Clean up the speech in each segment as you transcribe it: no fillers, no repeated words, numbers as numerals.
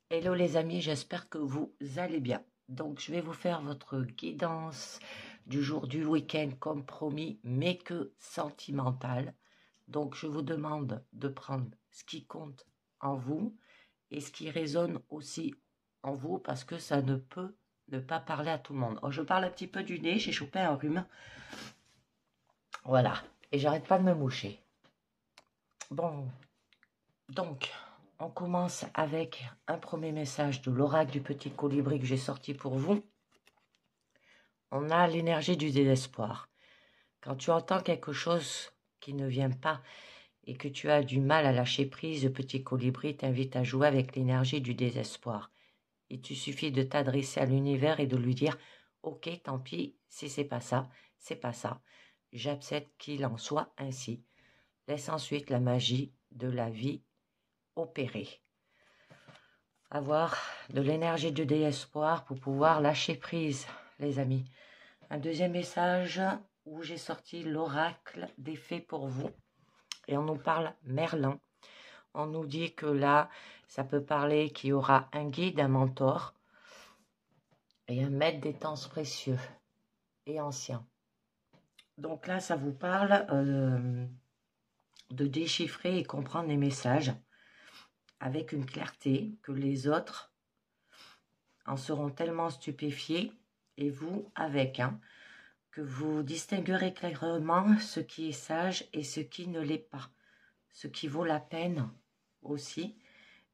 Hello les amis, j'espère que vous allez bien. Donc je vais vous faire votre guidance du jour du week-end comme promis, mais que sentimentale. Donc je vous demande de prendre ce qui compte en vous et ce qui résonne aussi en vous parce que ça ne peut ne pas parler à tout le monde. Oh, je parle un petit peu du nez, j'ai chopé un rhume. Voilà, et j'arrête pas de me moucher. Bon, donc on commence avec un premier message de l'oracle du petit colibri que j'ai sorti pour vous. On a l'énergie du désespoir. Quand tu entends quelque chose qui ne vient pas et que tu as du mal à lâcher prise, le petit colibri t'invite à jouer avec l'énergie du désespoir. Il te suffit de t'adresser à l'univers et de lui dire « Ok, tant pis, si c'est pas ça, c'est pas ça. J'accepte qu'il en soit ainsi. » Laisse ensuite la magie de la vie opérer. Avoir de l'énergie du désespoir pour pouvoir lâcher prise, les amis. Un deuxième message où j'ai sorti l'oracle des fées pour vous. Et on nous parle Merlin. On nous dit que là, ça peut parler qu'il y aura un guide, un mentor et un maître des temps précieux et anciens. Donc là, ça vous parle de déchiffrer et comprendre les messages avec une clarté que les autres en seront tellement stupéfiés, et vous avec, que vous distinguerez clairement ce qui est sage et ce qui ne l'est pas, ce qui vaut la peine aussi,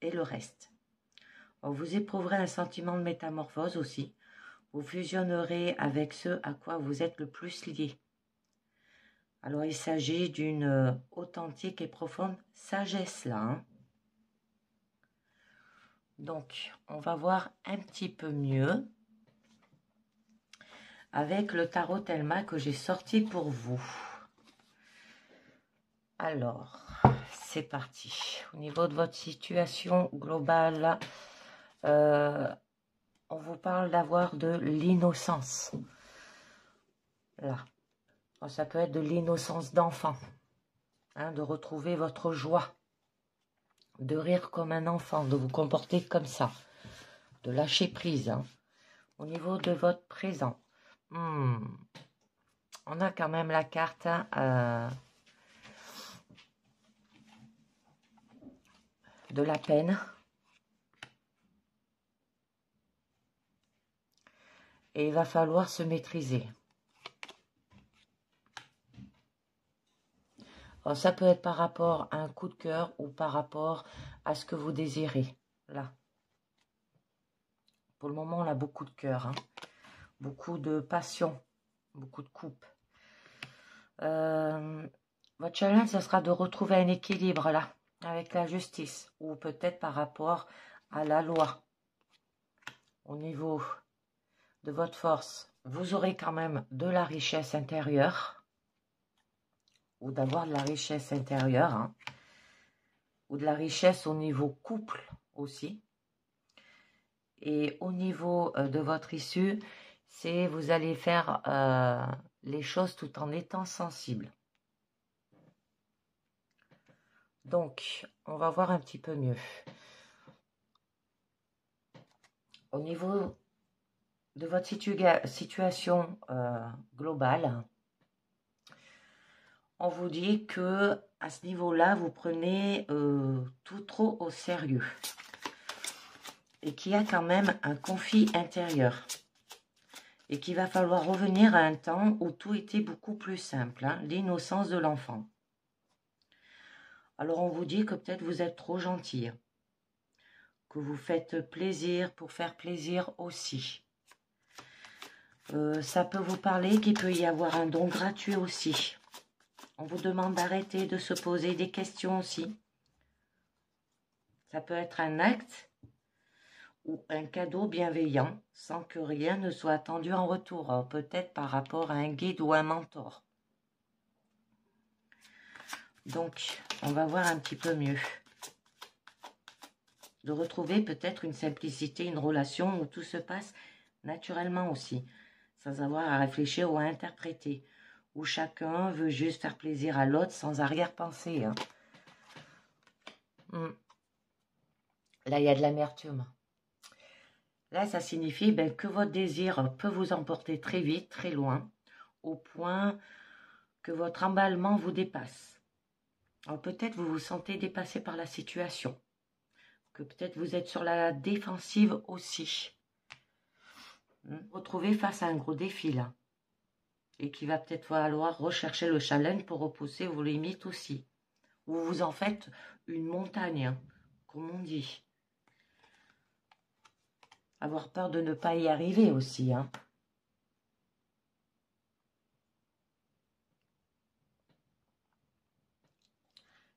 et le reste. Vous éprouverez un sentiment de métamorphose aussi. Vous fusionnerez avec ce à quoi vous êtes le plus lié. Alors il s'agit d'une authentique et profonde sagesse là. Donc on va voir un petit peu mieux avec le tarot Thelma que j'ai sorti pour vous. Alors, c'est parti. Au niveau de votre situation globale, on vous parle d'avoir de l'innocence. Là, ça peut être de l'innocence d'enfant, de retrouver votre joie, de rire comme un enfant, de vous comporter comme ça, de lâcher prise. Au niveau de votre présent, on a quand même la carte de la peine. Et il va falloir se maîtriser. Alors, ça peut être par rapport à un coup de cœur ou par rapport à ce que vous désirez. Là. Pour le moment, on a beaucoup de cœur. Beaucoup de passion. Beaucoup de coupe. Votre challenge, ce sera de retrouver un équilibre là. Avec la justice. Ou peut-être par rapport à la loi. Au niveau de votre force, vous aurez quand même de la richesse intérieure. Ou d'avoir de la richesse intérieure. Ou de la richesse au niveau couple aussi. Et au niveau de votre issue, c'est vous allez faire les choses tout en étant sensible. Donc, on va voir un petit peu mieux. Au niveau de votre situation globale, on vous dit que à ce niveau-là, vous prenez tout trop au sérieux. Et qu'il y a quand même un conflit intérieur. Et qu'il va falloir revenir à un temps où tout était beaucoup plus simple, l'innocence de l'enfant. Alors on vous dit que peut-être vous êtes trop gentil, que vous faites plaisir pour faire plaisir aussi. Ça peut vous parler qu'il peut y avoir un don gratuit aussi. On vous demande d'arrêter de se poser des questions aussi. Ça peut être un acte ou un cadeau bienveillant sans que rien ne soit attendu en retour. Peut-être par rapport à un guide ou un mentor. Donc, on va voir un petit peu mieux. De retrouver peut-être une simplicité, une relation où tout se passe naturellement aussi, sans avoir à réfléchir ou à interpréter, où chacun veut juste faire plaisir à l'autre sans arrière-pensée. Là, il y a de l'amertume. Là, ça signifie que votre désir peut vous emporter très vite, très loin, au point que votre emballement vous dépasse. Alors peut-être vous vous sentez dépassé par la situation, que peut-être vous êtes sur la défensive aussi. Vous vous retrouvez face à un gros défi là, et qu'il va peut-être falloir rechercher le challenge pour repousser vos limites aussi. Ou vous en faites une montagne, comme on dit. Avoir peur de ne pas y arriver aussi.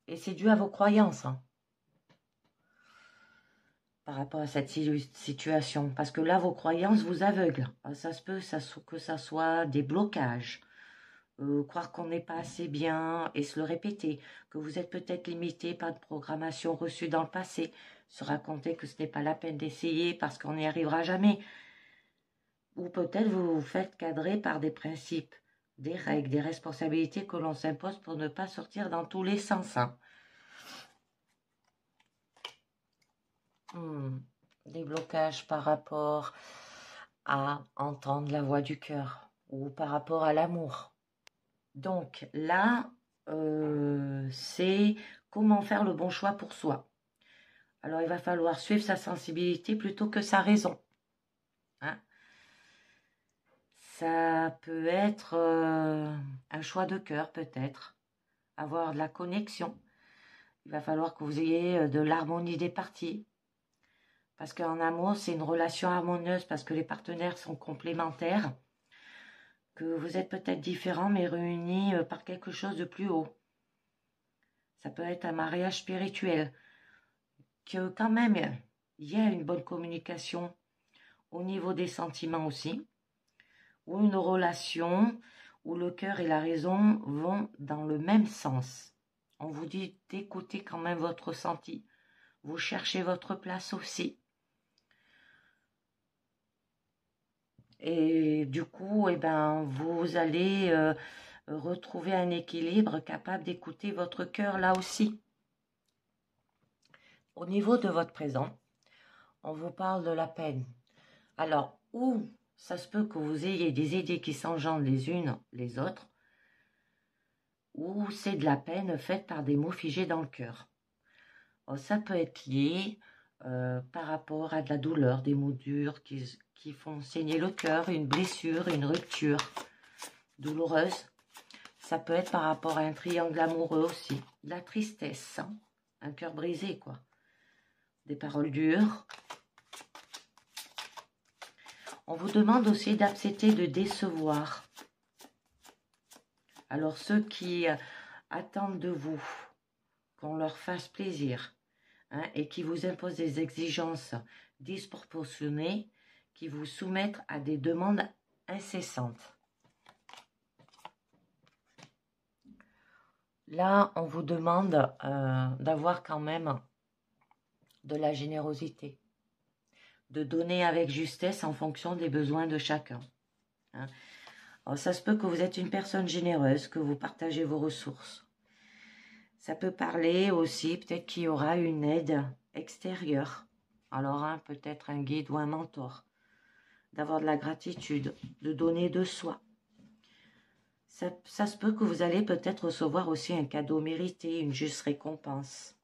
Et c'est dû à vos croyances par rapport à cette situation. Parce que là, vos croyances vous aveuglent. Ça se peut que ça soit des blocages. Croire qu'on n'est pas assez bien et se le répéter. Que vous êtes peut-être limité par de programmation reçue dans le passé. Se raconter que ce n'est pas la peine d'essayer parce qu'on n'y arrivera jamais. Ou peut-être vous vous faites cadrer par des principes, des règles, des responsabilités que l'on s'impose pour ne pas sortir dans tous les sens. Des blocages par rapport à entendre la voix du cœur ou par rapport à l'amour. Donc là, c'est comment faire le bon choix pour soi. Alors il va falloir suivre sa sensibilité plutôt que sa raison. Ça peut être un choix de cœur peut-être, avoir de la connexion. Il va falloir que vous ayez de l'harmonie des parties. Parce qu'en amour, c'est une relation harmonieuse parce que les partenaires sont complémentaires. Que vous êtes peut-être différents mais réunis par quelque chose de plus haut. Ça peut être un mariage spirituel. Que quand même, il y a une bonne communication au niveau des sentiments aussi. Ou une relation où le cœur et la raison vont dans le même sens. On vous dit d'écouter quand même votre ressenti. Vous cherchez votre place aussi. Et du coup, vous allez retrouver un équilibre capable d'écouter votre cœur là aussi. Au niveau de votre présent, on vous parle de la peine. Alors, où ça se peut que vous ayez des idées qui s'engendrent les unes les autres, ou c'est de la peine faite par des mots figés dans le cœur. Ça peut être lié par rapport à de la douleur, des mots durs qui font saigner le cœur, une blessure, une rupture douloureuse. Ça peut être par rapport à un triangle amoureux aussi, de la tristesse, un cœur brisé quoi, des paroles dures. On vous demande aussi d'accepter de décevoir. Alors ceux qui attendent de vous qu'on leur fasse plaisir et qui vous imposent des exigences disproportionnées, qui vous soumettent à des demandes incessantes. Là, on vous demande d'avoir quand même de la générosité, de donner avec justesse en fonction des besoins de chacun. Alors, ça se peut que vous êtes une personne généreuse, que vous partagez vos ressources. Ça peut parler aussi, peut-être qu'il y aura une aide extérieure. Alors, peut-être un guide ou un mentor. D'avoir de la gratitude, de donner de soi. Ça se peut que vous allez peut-être recevoir aussi un cadeau mérité, une juste récompense.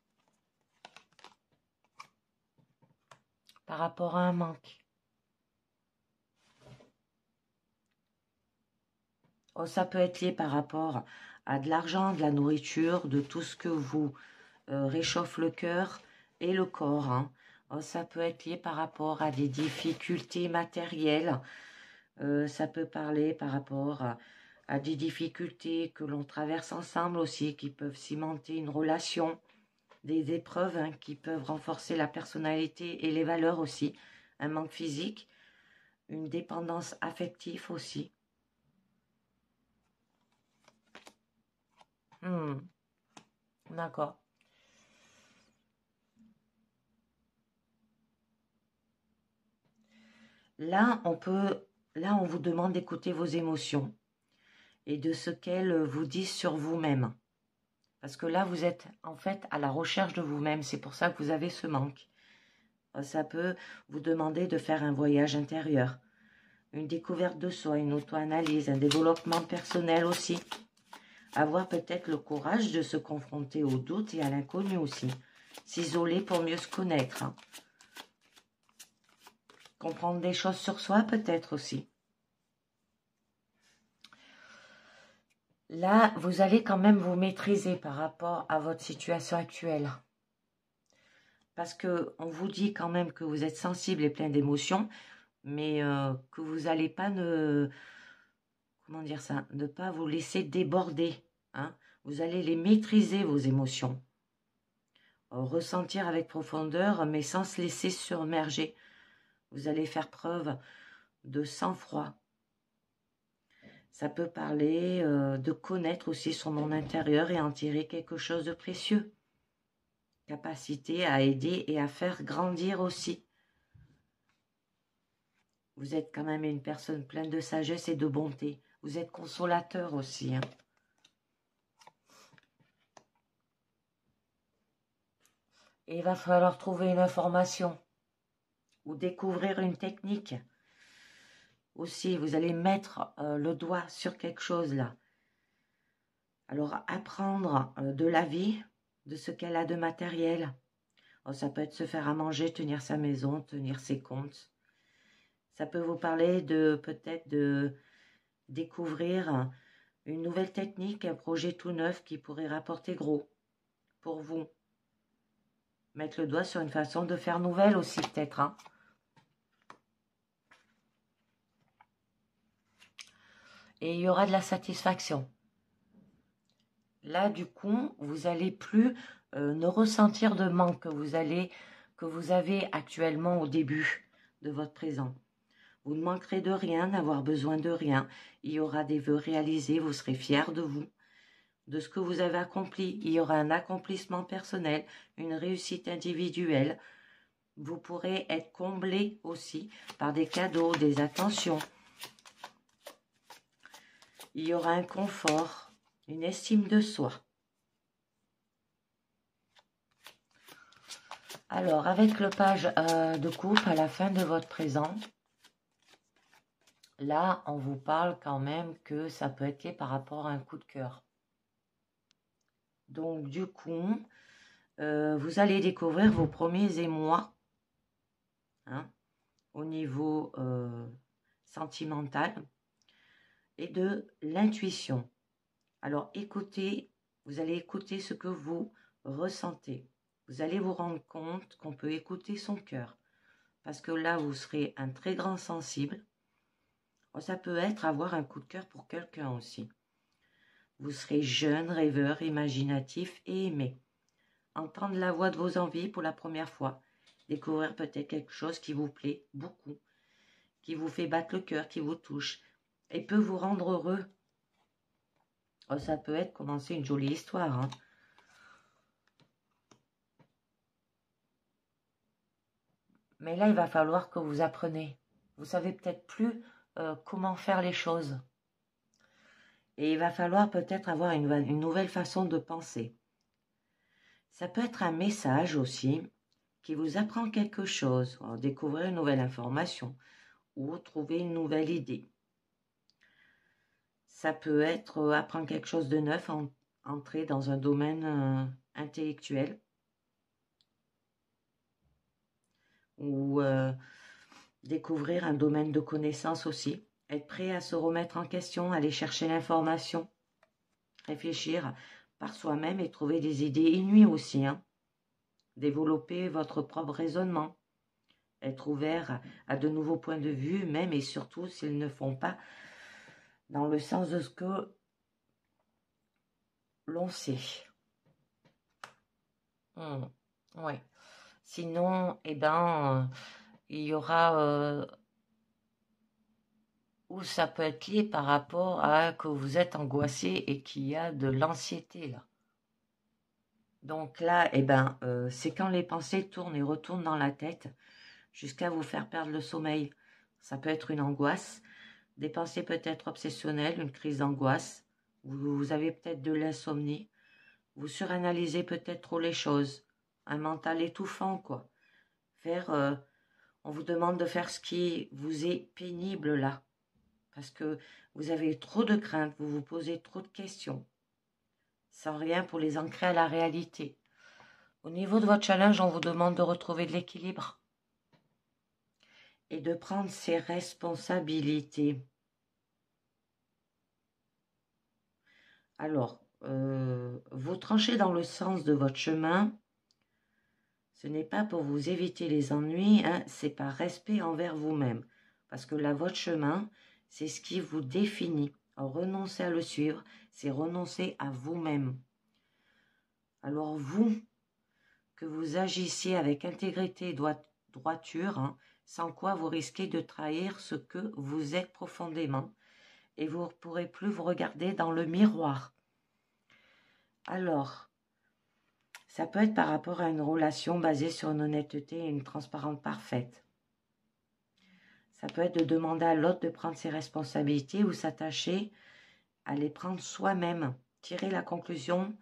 Par rapport à un manque. Ça peut être lié par rapport à de l'argent, de la nourriture, de tout ce que vous réchauffe le cœur et le corps. Ça peut être lié par rapport à des difficultés matérielles. Ça peut parler par rapport à des difficultés que l'on traverse ensemble aussi, qui peuvent cimenter une relation, des épreuves qui peuvent renforcer la personnalité et les valeurs aussi, un manque physique, une dépendance affective aussi. D'accord. Là, on vous demande d'écouter vos émotions et de ce qu'elles vous disent sur vous-même. Parce que là, vous êtes en fait à la recherche de vous-même. C'est pour ça que vous avez ce manque. Ça peut vous demander de faire un voyage intérieur, une découverte de soi, une auto-analyse, un développement personnel aussi. Avoir peut-être le courage de se confronter aux doutes et à l'inconnu aussi. S'isoler pour mieux se connaître. Hein. Comprendre des choses sur soi peut-être aussi. Là, vous allez quand même vous maîtriser par rapport à votre situation actuelle. Parce qu'on vous dit quand même que vous êtes sensible et plein d'émotions, mais que vous n'allez pas comment dire ça, ne pas vous laisser déborder. Hein. Vous allez les maîtriser, vos émotions. Ressentir avec profondeur, mais sans se laisser submerger. Vous allez faire preuve de sang-froid. Ça peut parler de connaître aussi son monde intérieur et en tirer quelque chose de précieux. Capacité à aider et à faire grandir aussi. Vous êtes quand même une personne pleine de sagesse et de bonté. Vous êtes consolateur aussi. Hein. Et il va falloir trouver une information ou découvrir une technique. Aussi, vous allez mettre le doigt sur quelque chose là. Alors, apprendre de la vie, de ce qu'elle a de matériel. Oh, ça peut être se faire à manger, tenir sa maison, tenir ses comptes. Ça peut vous parler de peut-être de découvrir une nouvelle technique, un projet tout neuf qui pourrait rapporter gros pour vous. Mettre le doigt sur une façon de faire nouvelle aussi peut-être. Hein. Et il y aura de la satisfaction. Là, du coup, vous n'allez plus ne ressentir de manque que vous avez actuellement au début de votre présent. Vous ne manquerez de rien, n'avoir besoin de rien. Il y aura des vœux réalisés, vous serez fiers de vous, de ce que vous avez accompli. Il y aura un accomplissement personnel, une réussite individuelle. Vous pourrez être comblé aussi par des cadeaux, des attentions. Il y aura un confort, une estime de soi. Alors, avec le page de coupe à la fin de votre présent, là, on vous parle quand même que ça peut être lié par rapport à un coup de cœur. Donc, du coup, vous allez découvrir vos premiers émois hein, au niveau sentimental et de l'intuition. Alors, écoutez, vous allez écouter ce que vous ressentez. Vous allez vous rendre compte qu'on peut écouter son cœur. Parce que là, vous serez un très grand sensible. Ça peut être avoir un coup de cœur pour quelqu'un aussi. Vous serez jeune, rêveur, imaginatif et aimé. Entendre la voix de vos envies pour la première fois. Découvrir peut-être quelque chose qui vous plaît beaucoup, qui vous fait battre le cœur, qui vous touche et peut vous rendre heureux. Ça peut être commencer une jolie histoire. Hein. Mais là, il va falloir que vous appreniez. Vous savez peut-être plus comment faire les choses. Et il va falloir peut-être avoir une nouvelle façon de penser. Ça peut être un message aussi qui vous apprend quelque chose, découvrir une nouvelle information ou trouver une nouvelle idée. Ça peut être apprendre quelque chose de neuf, entrer dans un domaine intellectuel ou découvrir un domaine de connaissance aussi. Être prêt à se remettre en question, aller chercher l'information, réfléchir par soi-même et trouver des idées inouïes aussi. Hein. Développer votre propre raisonnement. Être ouvert à de nouveaux points de vue, même et surtout s'ils ne font pas dans le sens de ce que l'on sait. Oui. Sinon, eh ben, il y aura... ou ça peut être lié par rapport à que vous êtes angoissé et qu'il y a de l'anxiété là. Donc là, eh ben, c'est quand les pensées tournent et retournent dans la tête jusqu'à vous faire perdre le sommeil. Ça peut être une angoisse, des pensées peut-être obsessionnelles, une crise d'angoisse. Vous avez peut-être de l'insomnie. Vous suranalysez peut-être trop les choses. Un mental étouffant, quoi. on vous demande de faire ce qui vous est pénible là. Parce que vous avez trop de craintes, vous vous posez trop de questions. Sans rien pour les ancrer à la réalité. Au niveau de votre challenge, on vous demande de retrouver de l'équilibre. Et de prendre ses responsabilités. Alors, vous tranchez dans le sens de votre chemin. Ce n'est pas pour vous éviter les ennuis, hein, c'est par respect envers vous-même. Parce que là, votre chemin, c'est ce qui vous définit. Renoncer à le suivre, c'est renoncer à vous-même. Alors vous, que vous agissiez avec intégrité et droiture, hein, sans quoi vous risquez de trahir ce que vous êtes profondément. Et vous ne pourrez plus vous regarder dans le miroir. Alors, ça peut être par rapport à une relation basée sur une honnêteté et une transparence parfaite. Ça peut être de demander à l'autre de prendre ses responsabilités ou s'attacher à les prendre soi-même. Tirer la conclusion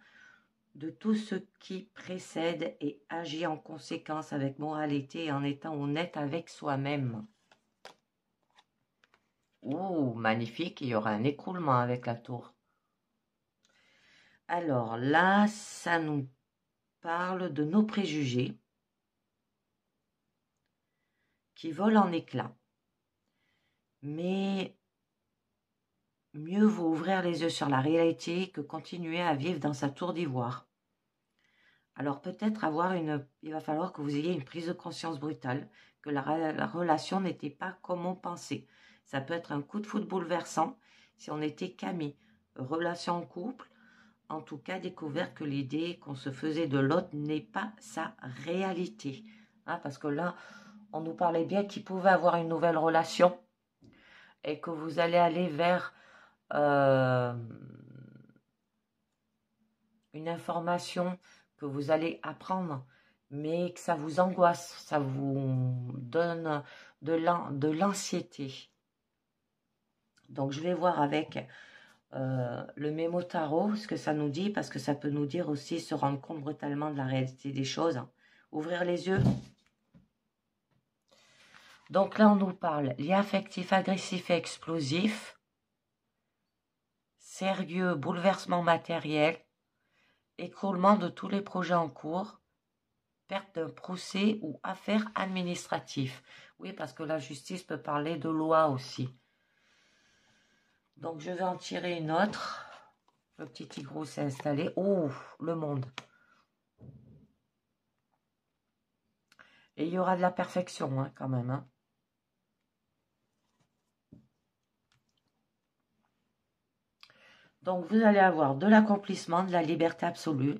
de tout ce qui précède et agir en conséquence avec moralité et en étant honnête avec soi-même. Ouh, magnifique, il y aura un écroulement avec la tour. Alors là, ça nous parle de nos préjugés qui volent en éclats. Mais mieux vaut ouvrir les yeux sur la réalité que continuer à vivre dans sa tour d'ivoire. Alors peut-être il va falloir que vous ayez une prise de conscience brutale, que la relation n'était pas comme on pensait. Ça peut être un coup de foudre bouleversant si on était qu'amis. Relation en couple, en tout cas découvert que l'idée qu'on se faisait de l'autre n'est pas sa réalité. Hein, parce que là, on nous parlait bien qu'il pouvait avoir une nouvelle relation et que vous allez aller vers une information que vous allez apprendre, mais que ça vous angoisse, ça vous donne de l'anxiété. Donc, je vais voir avec le mémo tarot ce que ça nous dit, parce que ça peut nous dire aussi se rendre compte brutalement de la réalité des choses. Ouvrir les yeux. Donc là, on nous parle lien affectif, agressif et explosif, sérieux, bouleversement matériel, écroulement de tous les projets en cours, perte d'un procès ou affaire administrative. Oui, parce que la justice peut parler de loi aussi. Donc, je vais en tirer une autre. Le petit tigrou s'est installé. Oh, le monde. Et il y aura de la perfection, hein, quand même. Hein. Donc, vous allez avoir de l'accomplissement, de la liberté absolue,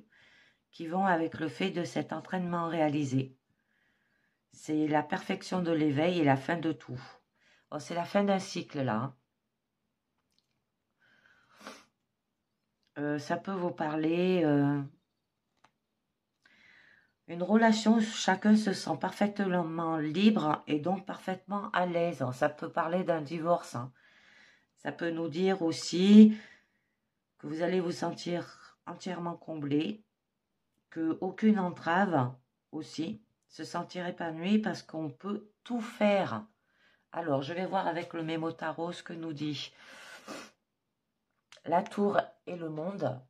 qui vont avec le fait de cet entraînement réalisé. C'est la perfection de l'éveil et la fin de tout. Oh, c'est la fin d'un cycle, là. Ça peut vous parler... une relation où chacun se sent parfaitement libre et donc parfaitement à l'aise. Ça peut parler d'un divorce. Hein. Ça peut nous dire aussi que vous allez vous sentir entièrement comblé, qu'aucune entrave aussi, se sentir épanoui parce qu'on peut tout faire. Alors, je vais voir avec le mémo tarot ce que nous dit la tour et le monde.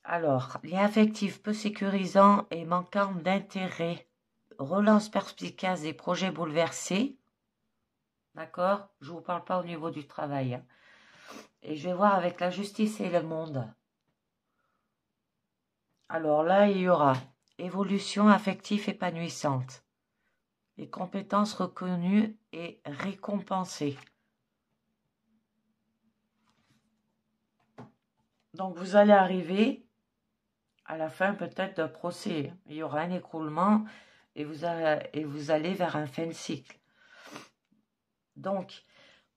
Alors, lien affectif peu sécurisant et manquant d'intérêt. Relance perspicace des projets bouleversés. D'accord? Je ne vous parle pas au niveau du travail. Hein. Et je vais voir avec la justice et le monde. Alors là, il y aura évolution affective épanouissante. Les compétences reconnues et récompensées. Donc, vous allez arriver à la fin peut-être d'un procès. Il y aura un écroulement et vous allez vers un fin de cycle. Donc,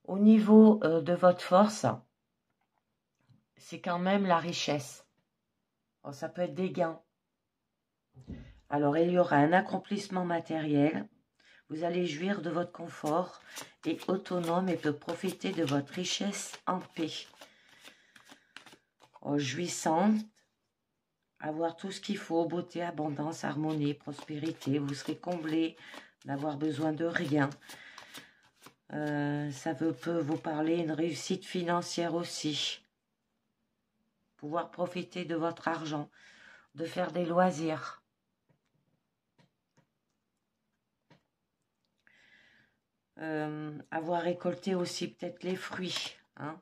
au niveau de votre force, c'est quand même la richesse. Alors, ça peut être des gains. Alors, il y aura un accomplissement matériel. Vous allez jouir de votre confort et autonome et peut profiter de votre richesse en paix. Jouissante. avoir tout ce qu'il faut, beauté, abondance, harmonie, prospérité. Vous serez comblé, n'avoir besoin de rien. Ça peut vous parler une réussite financière aussi. Pouvoir profiter de votre argent, de faire des loisirs. Avoir récolté aussi peut-être les fruits. Hein.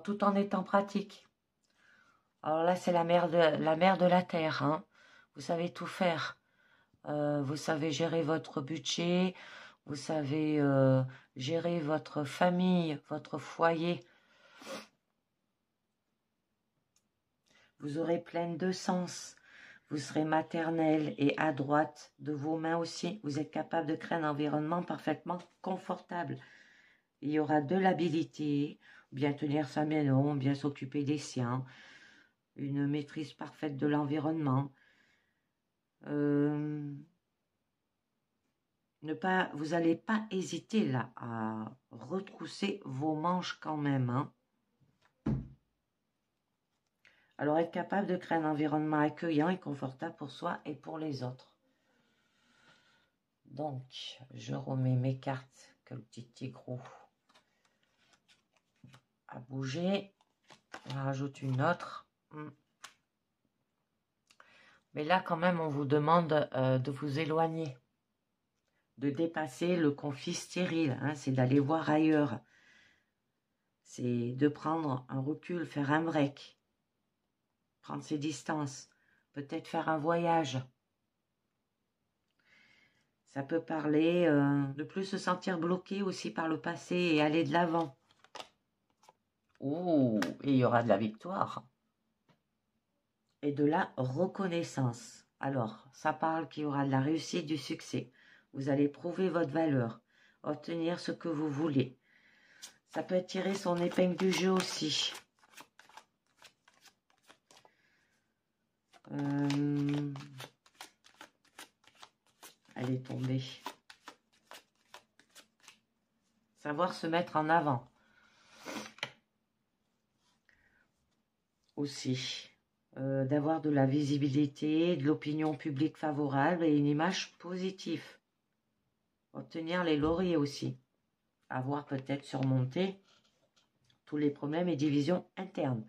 Tout en étant pratique. Alors là, c'est la mère de la terre. Hein. Vous savez tout faire. Vous savez gérer votre budget. Vous savez gérer votre famille, votre foyer. Vous aurez pleine de sens. Vous serez maternelle et adroite de vos mains aussi. Vous êtes capable de créer un environnement parfaitement confortable. Il y aura de l'habilité, bien tenir sa maison, bien s'occuper des siens, une maîtrise parfaite de l'environnement. Vous n'allez pas hésiter là à retrousser vos manches quand même. Hein. Alors, être capable de créer un environnement accueillant et confortable pour soi et pour les autres. Donc, je remets mes cartes que le petit tigrou a bougé. On rajoute une autre. Mais là, quand même, on vous demande de vous éloigner. De dépasser le conflit stérile. Hein, c'est d'aller voir ailleurs. C'est de prendre un recul, faire un break. Prendre ses distances, peut-être faire un voyage. Ça peut parler de plus se sentir bloqué aussi par le passé et aller de l'avant. Oh, et il y aura de la victoire. Et de la reconnaissance. Alors, ça parle qu'il y aura de la réussite, du succès. Vous allez prouver votre valeur, obtenir ce que vous voulez. Ça peut être tirer son épingle du jeu aussi. Elle est tombée. Savoir se mettre en avant. Aussi. D'avoir de la visibilité, de l'opinion publique favorable et une image positive. Obtenir les lauriers aussi. Avoir peut-être surmonté tous les problèmes et divisions internes.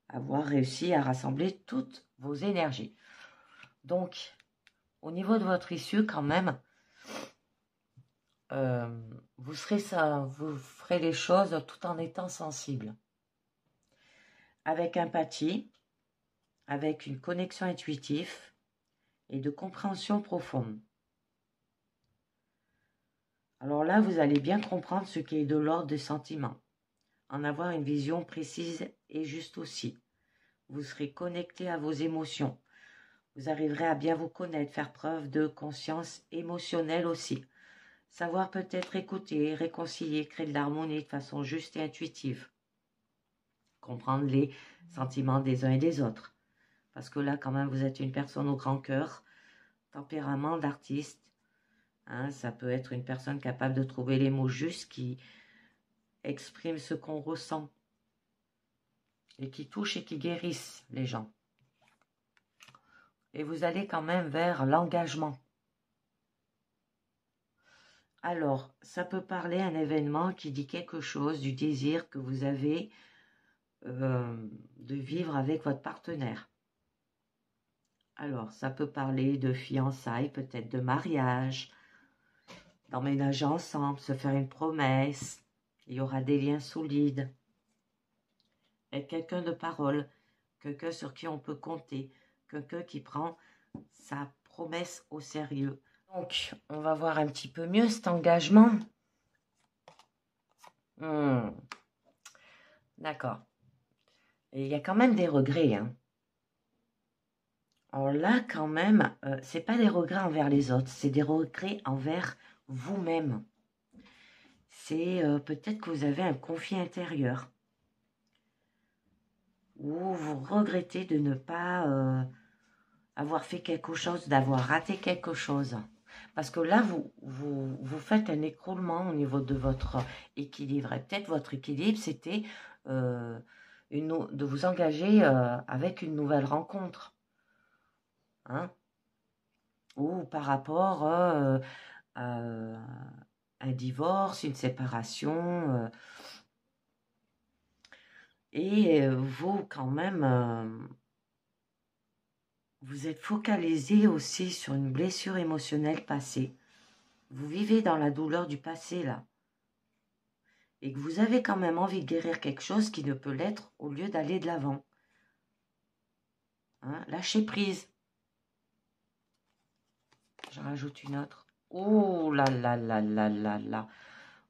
Avoir réussi à rassembler toutes vos énergies. Donc, au niveau de votre issue, quand même, vous ferez les choses tout en étant sensible. Avec empathie, avec une connexion intuitive et de compréhension profonde. Alors là, vous allez bien comprendre ce qui est de l'ordre des sentiments. En avoir une vision précise et juste aussi. Vous serez connecté à vos émotions. Vous arriverez à bien vous connaître, faire preuve de conscience émotionnelle aussi. Savoir peut-être écouter, réconcilier, créer de l'harmonie de façon juste et intuitive. Comprendre les sentiments des uns et des autres. Parce que là, quand même, vous êtes une personne au grand cœur, tempérament d'artiste. Hein, ça peut être une personne capable de trouver les mots justes qui expriment ce qu'on ressent. Et qui touchent et qui guérissent les gens. Et vous allez quand même vers l'engagement. Alors, ça peut parler d'un événement qui dit quelque chose du désir que vous avez de vivre avec votre partenaire. Alors, ça peut parler de fiançailles, peut-être de mariage, d'emménager ensemble, se faire une promesse. Il y aura des liens solides. Être quelqu'un de parole, quelqu'un sur qui on peut compter, quelqu'un qui prend sa promesse au sérieux. Donc, on va voir un petit peu mieux cet engagement. D'accord. Et il y a quand même des regrets. Hein. Alors là, quand même, c'est pas des regrets envers les autres, c'est des regrets envers vous-même. C'est peut-être que vous avez un conflit intérieur. Ou vous regrettez de ne pas avoir fait quelque chose, d'avoir raté quelque chose. Parce que là, vous faites un écroulement au niveau de votre équilibre. Et peut-être votre équilibre, c'était de vous engager avec une nouvelle rencontre. Hein, ou par rapport à un divorce, une séparation. Et vous, quand même, vous êtes focalisé aussi sur une blessure émotionnelle passée. Vous vivez dans la douleur du passé, là. Et que vous avez quand même envie de guérir quelque chose qui ne peut l'être au lieu d'aller de l'avant. Hein, lâchez prise. J'en rajoute une autre. Oh là là là là là là.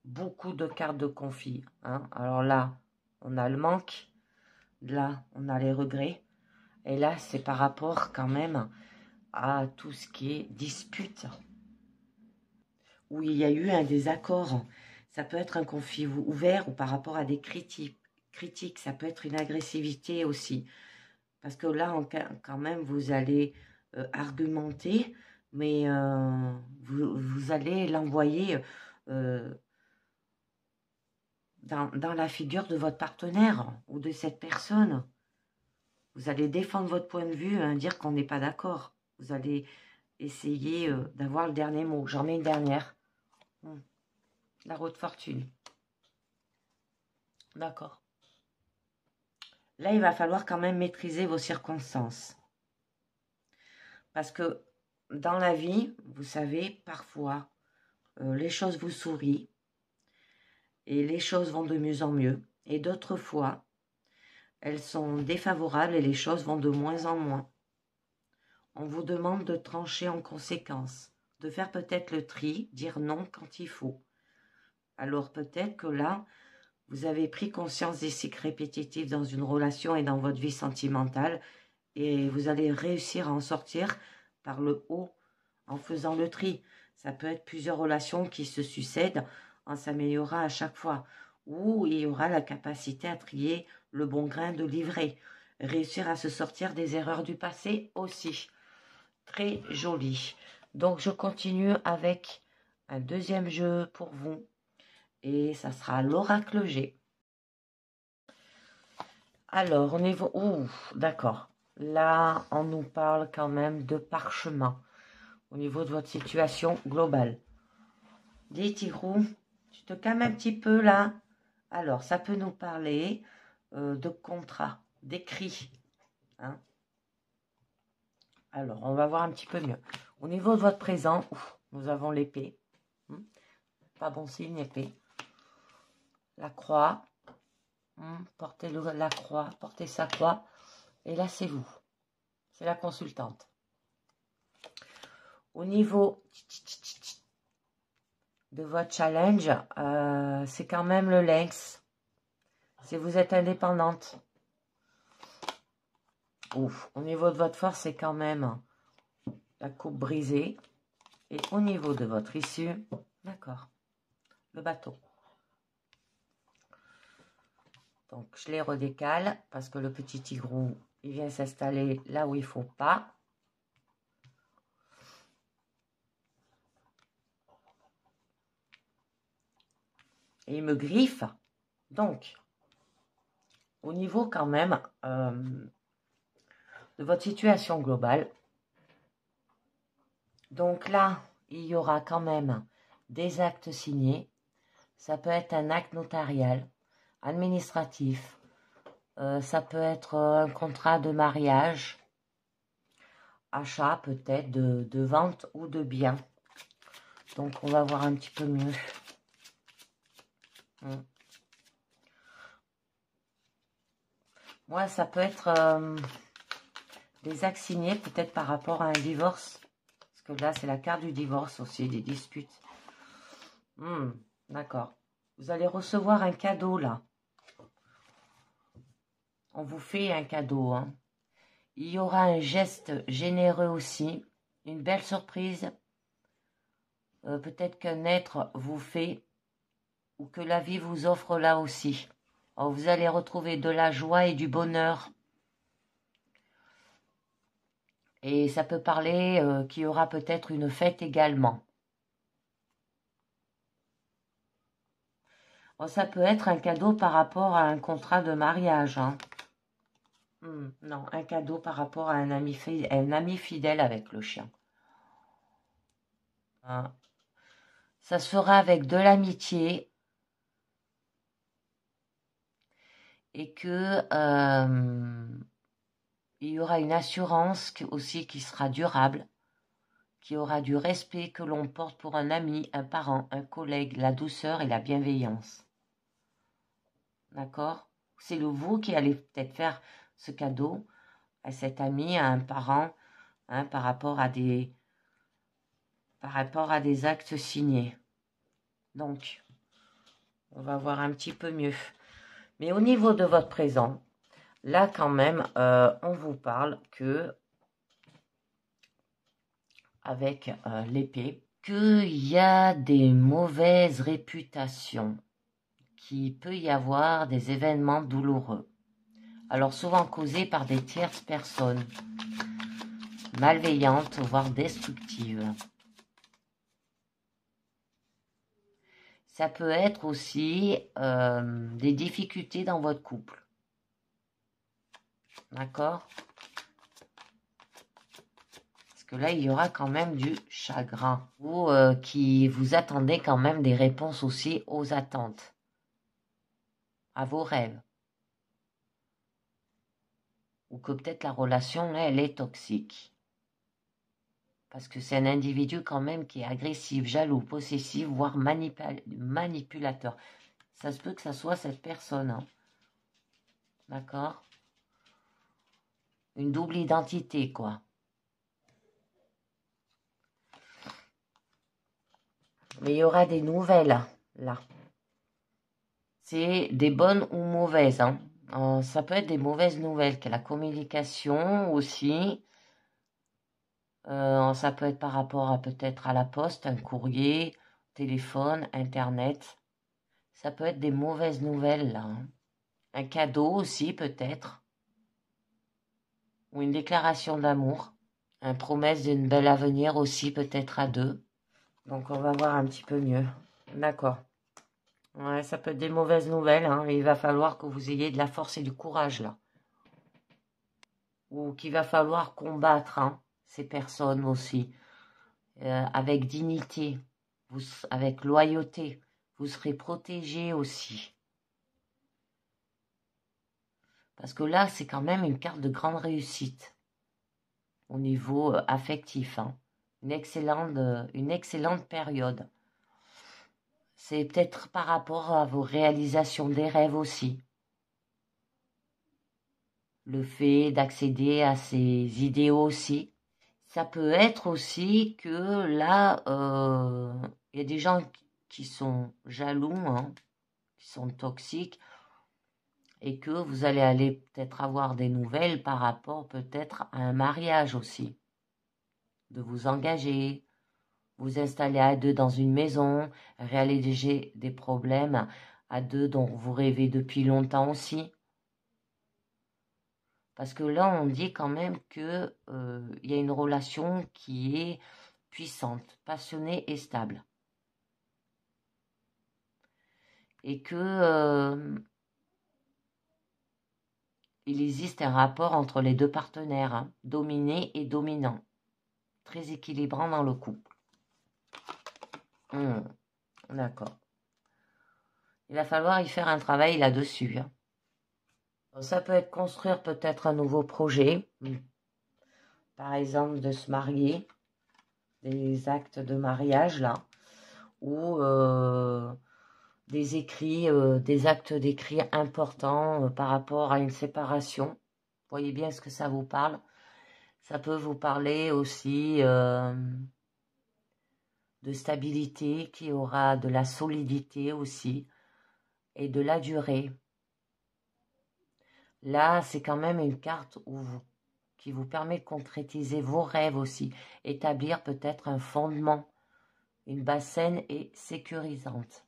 Beaucoup de cartes de conflit. Hein. Alors là, on a le manque. Là, on a les regrets. Et là, c'est par rapport quand même à tout ce qui est dispute. Où il y a eu un désaccord. Ça peut être un conflit ouvert ou par rapport à des critiques. Ça peut être une agressivité aussi. Parce que là, quand même, vous allez argumenter, mais vous allez l'envoyer dans la figure de votre partenaire ou de cette personne. Vous allez défendre votre point de vue, hein, dire qu'on n'est pas d'accord. Vous allez essayer d'avoir le dernier mot. J'en mets une dernière. La roue de fortune. D'accord. Là, il va falloir quand même maîtriser vos circonstances. Parce que dans la vie, vous savez, parfois, les choses vous sourient et les choses vont de mieux en mieux. Et d'autres fois, elles sont défavorables et les choses vont de moins en moins. On vous demande de trancher en conséquence, de faire peut-être le tri, dire non quand il faut. Alors peut-être que là, vous avez pris conscience des cycles répétitifs dans une relation et dans votre vie sentimentale et vous allez réussir à en sortir par le haut en faisant le tri. Ça peut être plusieurs relations qui se succèdent en s'améliorant à chaque fois. Ou il y aura la capacité à trier le bon grain de livret. Réussir à se sortir des erreurs du passé aussi. Très joli. Donc je continue avec un deuxième jeu pour vous. Et ça sera l'oracle G. Alors, au niveau... Ouh, d'accord. Là, on nous parle quand même de parchemin au niveau de votre situation globale. Dis, Tigrou, tu te calmes un petit peu là. Alors, ça peut nous parler de contrat, d'écrit. Hein. Alors, on va voir un petit peu mieux. Au niveau de votre présent, nous avons l'épée. Pas bon signe, épée. La croix. Portez la croix, portez sa croix. Et là, c'est vous. C'est la consultante. Au niveau de votre challenge, c'est quand même le lynx. Si vous êtes indépendante. Au niveau de votre force, c'est quand même la coupe brisée. Et au niveau de votre issue, d'accord, le bateau. Donc, je les redécale parce que le petit tigrou, il vient s'installer là où il ne faut pas. Et il me griffe. Donc, au niveau quand même de votre situation globale, donc là, il y aura quand même des actes signés. Ça peut être un acte notarial, administratif. Ça peut être un contrat de mariage, achat peut-être de vente ou de biens. Donc, on va voir un petit peu mieux. Moi, ça peut être des actes signés, peut-être par rapport à un divorce. Parce que là, c'est la carte du divorce aussi, des disputes. D'accord. Vous allez recevoir un cadeau, là. On vous fait un cadeau. Hein. Il y aura un geste généreux aussi. Une belle surprise. Peut-être qu'un être vous fait ou que la vie vous offre là aussi. Alors, vous allez retrouver de la joie et du bonheur. Et ça peut parler qu'il y aura peut-être une fête également. Alors, ça peut être un cadeau par rapport à un contrat de mariage. Hein. Non, un cadeau par rapport à un ami fidèle avec le chien. Hein. Ça sera avec de l'amitié et que il y aura une assurance aussi qui sera durable, qui aura du respect que l'on porte pour un ami, un parent, un collègue, la douceur et la bienveillance. D'accord? C'est vous qui allez peut-être faire ce cadeau à cet ami, à un parent, hein, par rapport à des actes signés. Donc, on va voir un petit peu mieux. Mais au niveau de votre présent, là quand même, on vous parle que, avec l'épée, qu'il y a des mauvaises réputations, qu'il peut y avoir des événements douloureux. Alors souvent causés par des tierces personnes, malveillantes, voire destructives. Ça peut être aussi des difficultés dans votre couple. D'accord? Parce que là, il y aura quand même du chagrin. Ou qui vous attendez quand même des réponses aussi aux attentes. À vos rêves. Ou que peut-être la relation, là, elle est toxique. Parce que c'est un individu quand même qui est agressif, jaloux, possessif, voire manipulateur. Ça se peut que ça soit cette personne. Hein. D'accord? Une double identité, quoi. Mais il y aura des nouvelles, là. C'est des bonnes ou mauvaises. Hein. Ça peut être des mauvaises nouvelles, que la communication aussi. Ça peut être par rapport à peut-être à la poste, un courrier, téléphone, internet. Ça peut être des mauvaises nouvelles, là. Hein. Un cadeau aussi, peut-être. Ou une déclaration d'amour. Une promesse d'une belle avenir aussi, peut-être à deux. Donc, on va voir un petit peu mieux. D'accord. Ouais, ça peut être des mauvaises nouvelles. Hein. Il va falloir que vous ayez de la force et du courage, là. Ou qu'il va falloir combattre hein, ces personnes aussi. Avec dignité, avec loyauté. Vous serez protégé aussi. Parce que là, c'est quand même une carte de grande réussite. Au niveau affectif. Hein. Une excellente période. C'est peut-être par rapport à vos réalisations des rêves aussi. Le fait d'accéder à ces idéaux aussi. Ça peut être aussi que là, il y a des gens qui sont jaloux, hein, qui sont toxiques, et que vous allez aller peut-être avoir des nouvelles par rapport peut-être à un mariage aussi. De vous engager, vous installer à deux dans une maison, réaliser des problèmes à deux dont vous rêvez depuis longtemps aussi. Parce que là, on dit quand même que y a une relation qui est puissante, passionnée et stable. Et que il existe un rapport entre les deux partenaires, hein, dominé et dominant, très équilibrant dans le couple. D'accord. Il va falloir y faire un travail là-dessus. Hein. Ça peut être construire peut-être un nouveau projet, par exemple de se marier, des actes de mariage là, ou des écrits, des actes d'écrit importants par rapport à une séparation. Voyez bien ce que ça vous parle. Ça peut vous parler aussi de stabilité, qui aura de la solidité aussi, et de la durée. Là, c'est quand même une carte qui vous permet de concrétiser vos rêves aussi, établir peut-être un fondement, une base saine et sécurisante.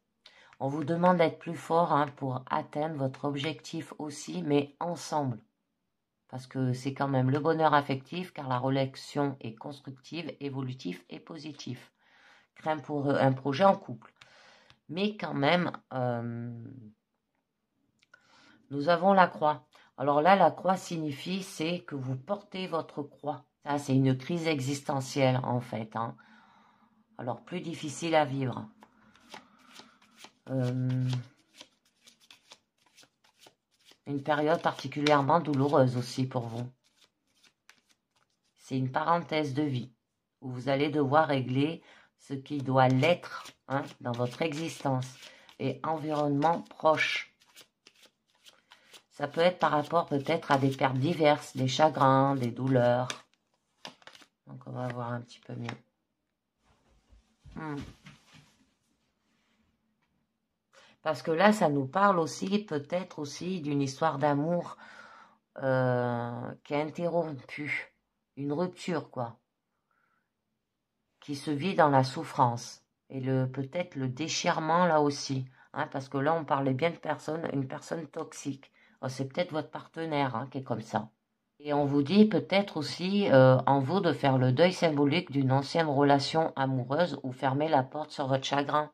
On vous demande d'être plus fort hein, pour atteindre votre objectif aussi, mais ensemble. Parce que c'est quand même le bonheur affectif, car la relation est constructive, évolutive et positive. Craint pour un projet en couple. Mais quand même, nous avons la croix. Alors là, la croix signifie, c'est que vous portez votre croix. Ça, c'est une crise existentielle, en fait. Hein. Alors, plus difficile à vivre. Une période particulièrement douloureuse aussi pour vous. C'est une parenthèse de vie où vous allez devoir régler ce qui doit l'être hein, dans votre existence et environnement proche. Ça peut être par rapport peut-être à des pertes diverses, des chagrins, des douleurs. Donc on va voir un petit peu mieux. Parce que là, ça nous parle aussi, peut-être aussi, d'une histoire d'amour qui est interrompue. Une rupture, quoi. Qui se vit dans la souffrance. Et peut-être le déchirement, là aussi. Hein, parce que là, on parlait bien de une personne toxique. Oh, c'est peut-être votre partenaire hein, qui est comme ça. Et on vous dit peut-être aussi en vous de faire le deuil symbolique d'une ancienne relation amoureuse ou fermer la porte sur votre chagrin.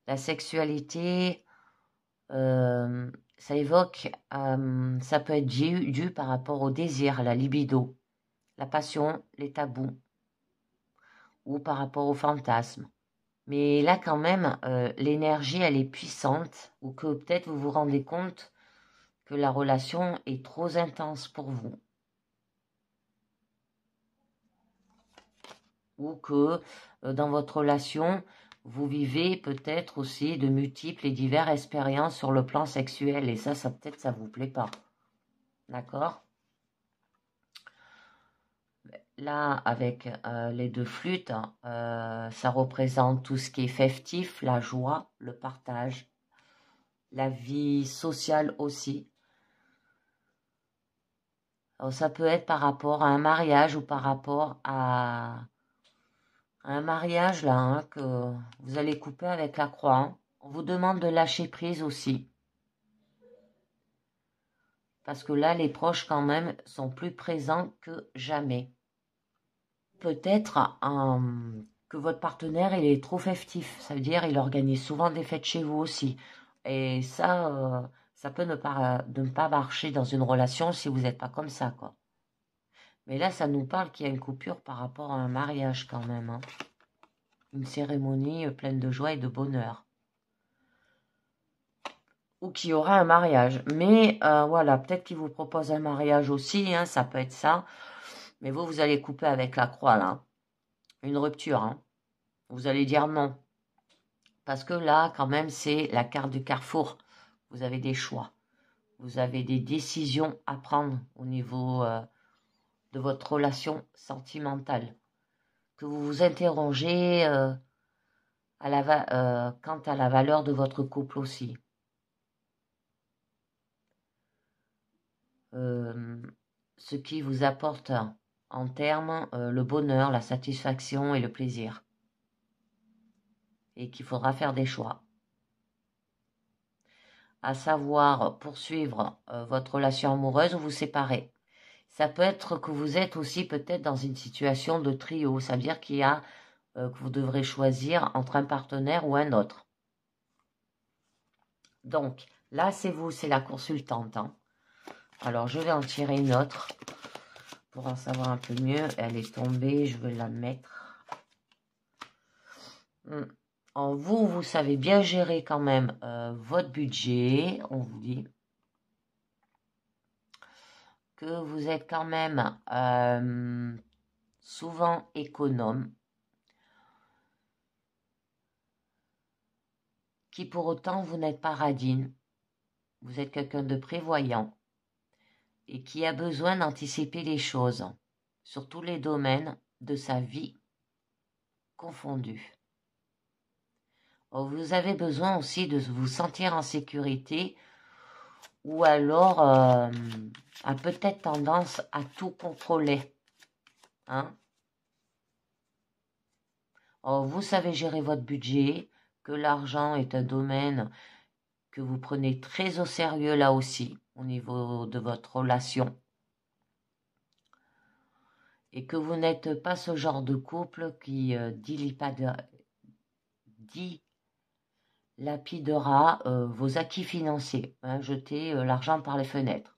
La sexualité, ça évoque, ça peut être dû par rapport au désir, à la libido, la passion, les tabous, ou par rapport au fantasme. Mais là quand même, l'énergie, elle est puissante, ou que peut-être vous vous rendez compte que la relation est trop intense pour vous. Ou que dans votre relation, vous vivez peut-être aussi de multiples et diverses expériences sur le plan sexuel. Et ça peut-être, ça vous plaît pas. D'accord ? Là, avec les deux flûtes, ça représente tout ce qui est festif, la joie, le partage, la vie sociale aussi. Alors, ça peut être par rapport à un mariage ou par rapport à un mariage là hein, que vous allez couper avec la croix. Hein. On vous demande de lâcher prise aussi. Parce que là, les proches quand même sont plus présents que jamais. Peut-être que votre partenaire il est trop festif. Ça veut dire il organise souvent des fêtes chez vous aussi. Et ça peut ne pas marcher dans une relation si vous n'êtes pas comme ça, quoi. Mais là, ça nous parle qu'il y a une coupure par rapport à un mariage quand même. Hein. Une cérémonie pleine de joie et de bonheur. Ou qu'il y aura un mariage. Mais voilà, peut-être qu'il vous propose un mariage aussi, hein, ça peut être ça. Mais vous allez couper avec la croix, là. Une rupture, hein. Vous allez dire non. Parce que là, quand même, c'est la carte du carrefour. Vous avez des choix. Vous avez des décisions à prendre au niveau de votre relation sentimentale. Que vous vous interrogez quant à la valeur de votre couple aussi. Ce qui vous apporte en termes le bonheur, la satisfaction et le plaisir. Et qu'il faudra faire des choix. À savoir poursuivre votre relation amoureuse ou vous séparer. Ça peut être que vous êtes aussi peut-être dans une situation de trio, ça veut dire qu'il y a que vous devrez choisir entre un partenaire ou un autre. Donc, là, c'est vous, c'est la consultante. Hein. Alors, je vais en tirer une autre pour en savoir un peu mieux. Elle est tombée, je vais la mettre. En vous savez bien gérer quand même votre budget, on vous dit. Que vous êtes quand même souvent économe. Qui pour autant vous n'êtes pas radine. Vous êtes quelqu'un de prévoyant. Et qui a besoin d'anticiper les choses sur tous les domaines de sa vie confondus. Vous avez besoin aussi de vous sentir en sécurité ou alors a peut-être tendance à tout contrôler. Hein? Vous savez gérer votre budget, que l'argent est un domaine que vous prenez très au sérieux là aussi, au niveau de votre relation. Et que vous n'êtes pas ce genre de couple qui lapidera vos acquis financiers, hein, jeter l'argent par les fenêtres.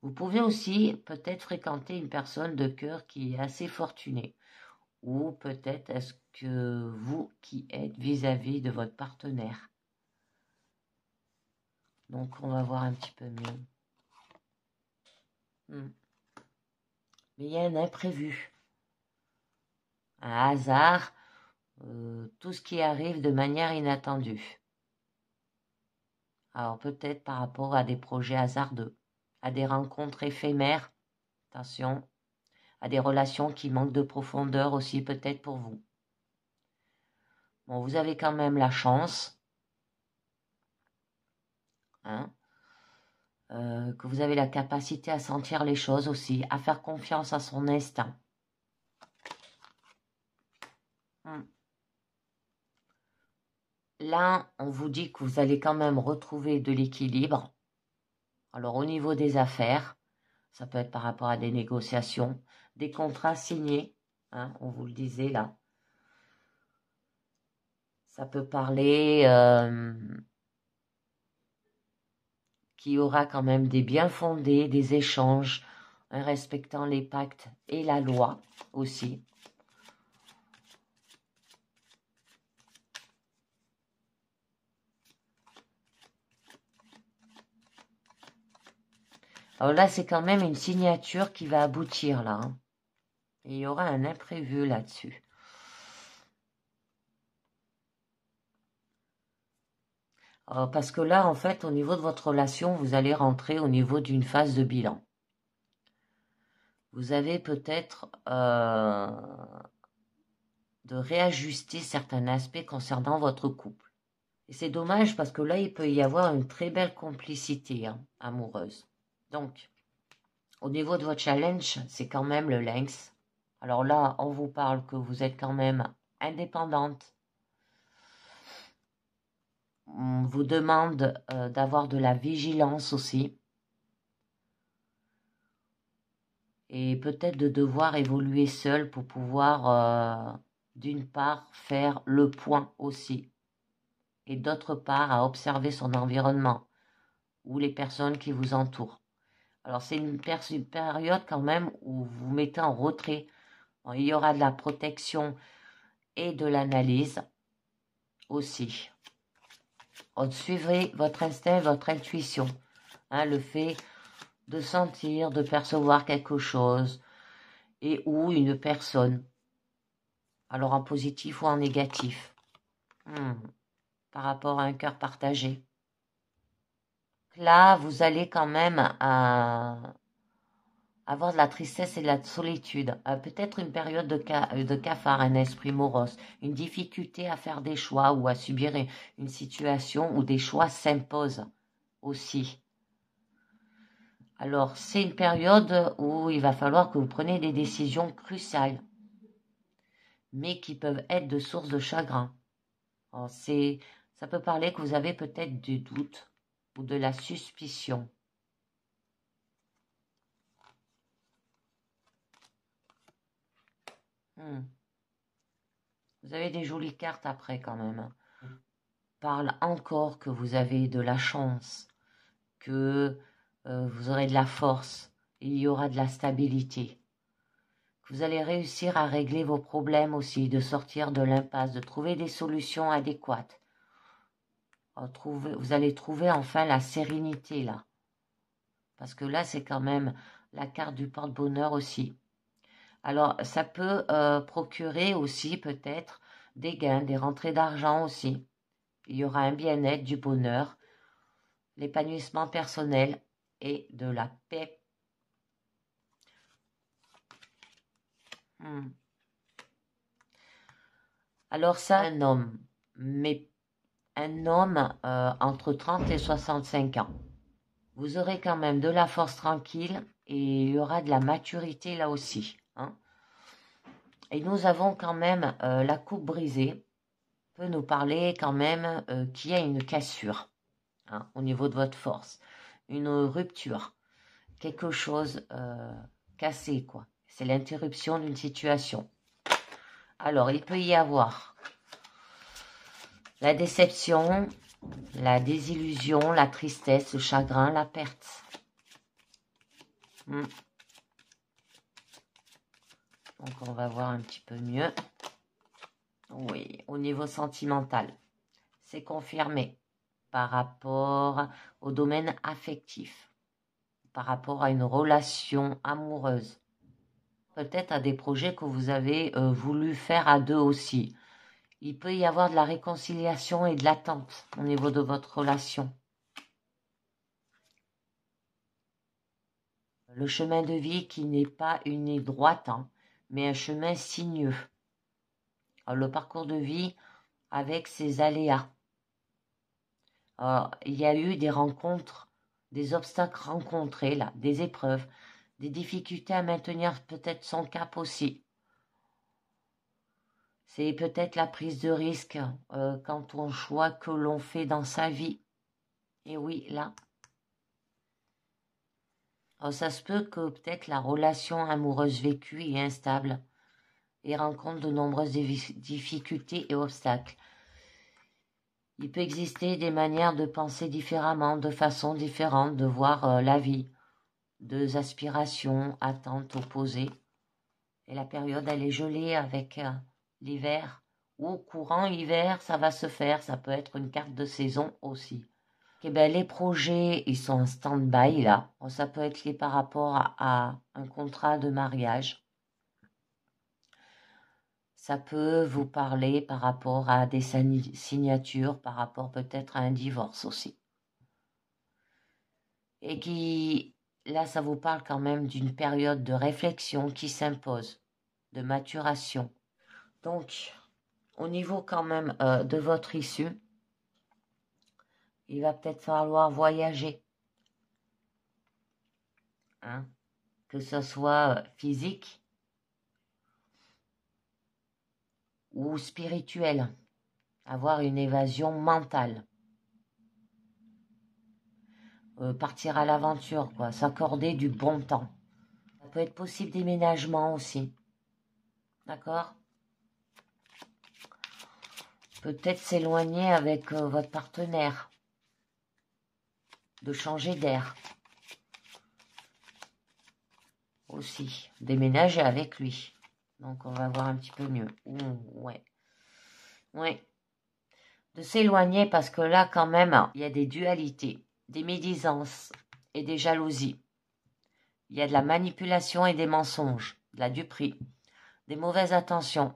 Vous pouvez aussi peut-être fréquenter une personne de cœur qui est assez fortunée, ou peut-être est-ce que vous qui êtes vis-à-vis de votre partenaire. Donc on va voir un petit peu mieux. Mais il y a un imprévu, un hasard, tout ce qui arrive de manière inattendue. Alors peut-être par rapport à des projets hasardeux, à des rencontres éphémères, attention, à des relations qui manquent de profondeur aussi peut-être pour vous. Bon, vous avez quand même la chance, hein, que vous avez la capacité à sentir les choses aussi, à faire confiance à son instinct. Là, on vous dit que vous allez quand même retrouver de l'équilibre. Alors, au niveau des affaires, ça peut être par rapport à des négociations, des contrats signés, hein, on vous le disait là. Ça peut parler qu'il y aura quand même des bien fondés, des échanges, hein, respectant les pactes et la loi aussi. Alors là, c'est quand même une signature qui va aboutir là, hein. Et il y aura un imprévu là-dessus. Parce que là, en fait, au niveau de votre relation, vous allez rentrer au niveau d'une phase de bilan. Vous avez peut-être de réajuster certains aspects concernant votre couple. Et c'est dommage parce que là, il peut y avoir une très belle complicité, hein, amoureuse. Donc, au niveau de votre challenge, c'est quand même le lynx. Alors là, on vous parle que vous êtes quand même indépendante. On vous demande d'avoir de la vigilance aussi. Et peut-être de devoir évoluer seul pour pouvoir, d'une part, faire le point aussi. Et d'autre part, à observer son environnement ou les personnes qui vous entourent. Alors, c'est une période quand même où vous vous mettez en retrait. Bon, il y aura de la protection et de l'analyse aussi. Suivez votre instinct, votre intuition. Hein, le fait de sentir, de percevoir quelque chose et ou une personne. Alors en positif ou en négatif. Par rapport à un cœur partagé. Là, vous allez quand même avoir de la tristesse et de la solitude. Peut-être une période de cafard, un esprit morose. Une difficulté à faire des choix ou à subir une situation où des choix s'imposent aussi. Alors, c'est une période où il va falloir que vous preniez des décisions cruciales, mais qui peuvent être de source de chagrin. Alors, ça peut parler que vous avez peut-être du doute ou de la suspicion. Vous avez des jolies cartes après quand même. Parle encore que vous avez de la chance, que vous aurez de la force, il y aura de la stabilité. Que vous allez réussir à régler vos problèmes aussi, de sortir de l'impasse, de trouver des solutions adéquates. Vous allez trouver enfin la sérénité là. Parce que là, c'est quand même la carte du porte-bonheur aussi. Alors, ça peut procurer aussi peut-être des gains, des rentrées d'argent aussi. Il y aura un bien-être, du bonheur, l'épanouissement personnel et de la paix. Alors ça, un homme, mais un homme entre 30 et 65 ans. Vous aurez quand même de la force tranquille et il y aura de la maturité là aussi. Hein. Et nous avons quand même la coupe brisée, peut nous parler quand même qu'il y a une cassure, hein, au niveau de votre force, une rupture, quelque chose cassé, quoi. C'est l'interruption d'une situation. Alors, il peut y avoir La déception, la désillusion, la tristesse, le chagrin, la perte. Donc on va voir un petit peu mieux. Oui, au niveau sentimental, c'est confirmé par rapport au domaine affectif, par rapport à une relation amoureuse. Peut-être à des projets que vous avez voulu faire à deux aussi. Il peut y avoir de la réconciliation et de l'attente au niveau de votre relation. Le chemin de vie qui n'est pas une ligne droite, mais un chemin sinueux. Alors, le parcours de vie avec ses aléas. Alors, il y a eu des rencontres, des obstacles rencontrés, là, des épreuves, des difficultés à maintenir peut-être son cap aussi. C'est peut-être la prise de risque quand on choix que l'on fait dans sa vie. Et oui, là. Alors, ça se peut que peut-être la relation amoureuse vécue est instable et rencontre de nombreuses difficultés et obstacles. Il peut exister des manières de penser différemment, de façons différentes, de voir la vie, deux aspirations, attentes opposées. Et la période, elle est gelée avec l'hiver. Ou courant hiver, ça va se faire. Ça peut être une carte de saison aussi. Eh ben, les projets, ils sont en stand-by là. Ça peut être lié par rapport à un contrat de mariage. Ça peut vous parler par rapport à des signatures, par rapport peut-être à un divorce aussi. Et qui, là, ça vous parle quand même d'une période de réflexion qui s'impose, de maturation. Donc, au niveau quand même de votre issue, il va peut-être falloir voyager. Que ce soit physique ou spirituel. Avoir une évasion mentale. Partir à l'aventure, quoi. S'accorder du bon temps. Ça peut être possible déménagement aussi. D'accord? Peut-être s'éloigner avec votre partenaire. De changer d'air. Aussi. Déménager avec lui. Donc, on va voir un petit peu mieux. Ouais. Ouais. De s'éloigner parce que là, quand même, il y a des dualités, des médisances et des jalousies. Il y a de la manipulation et des mensonges, de la duperie, des mauvaises intentions.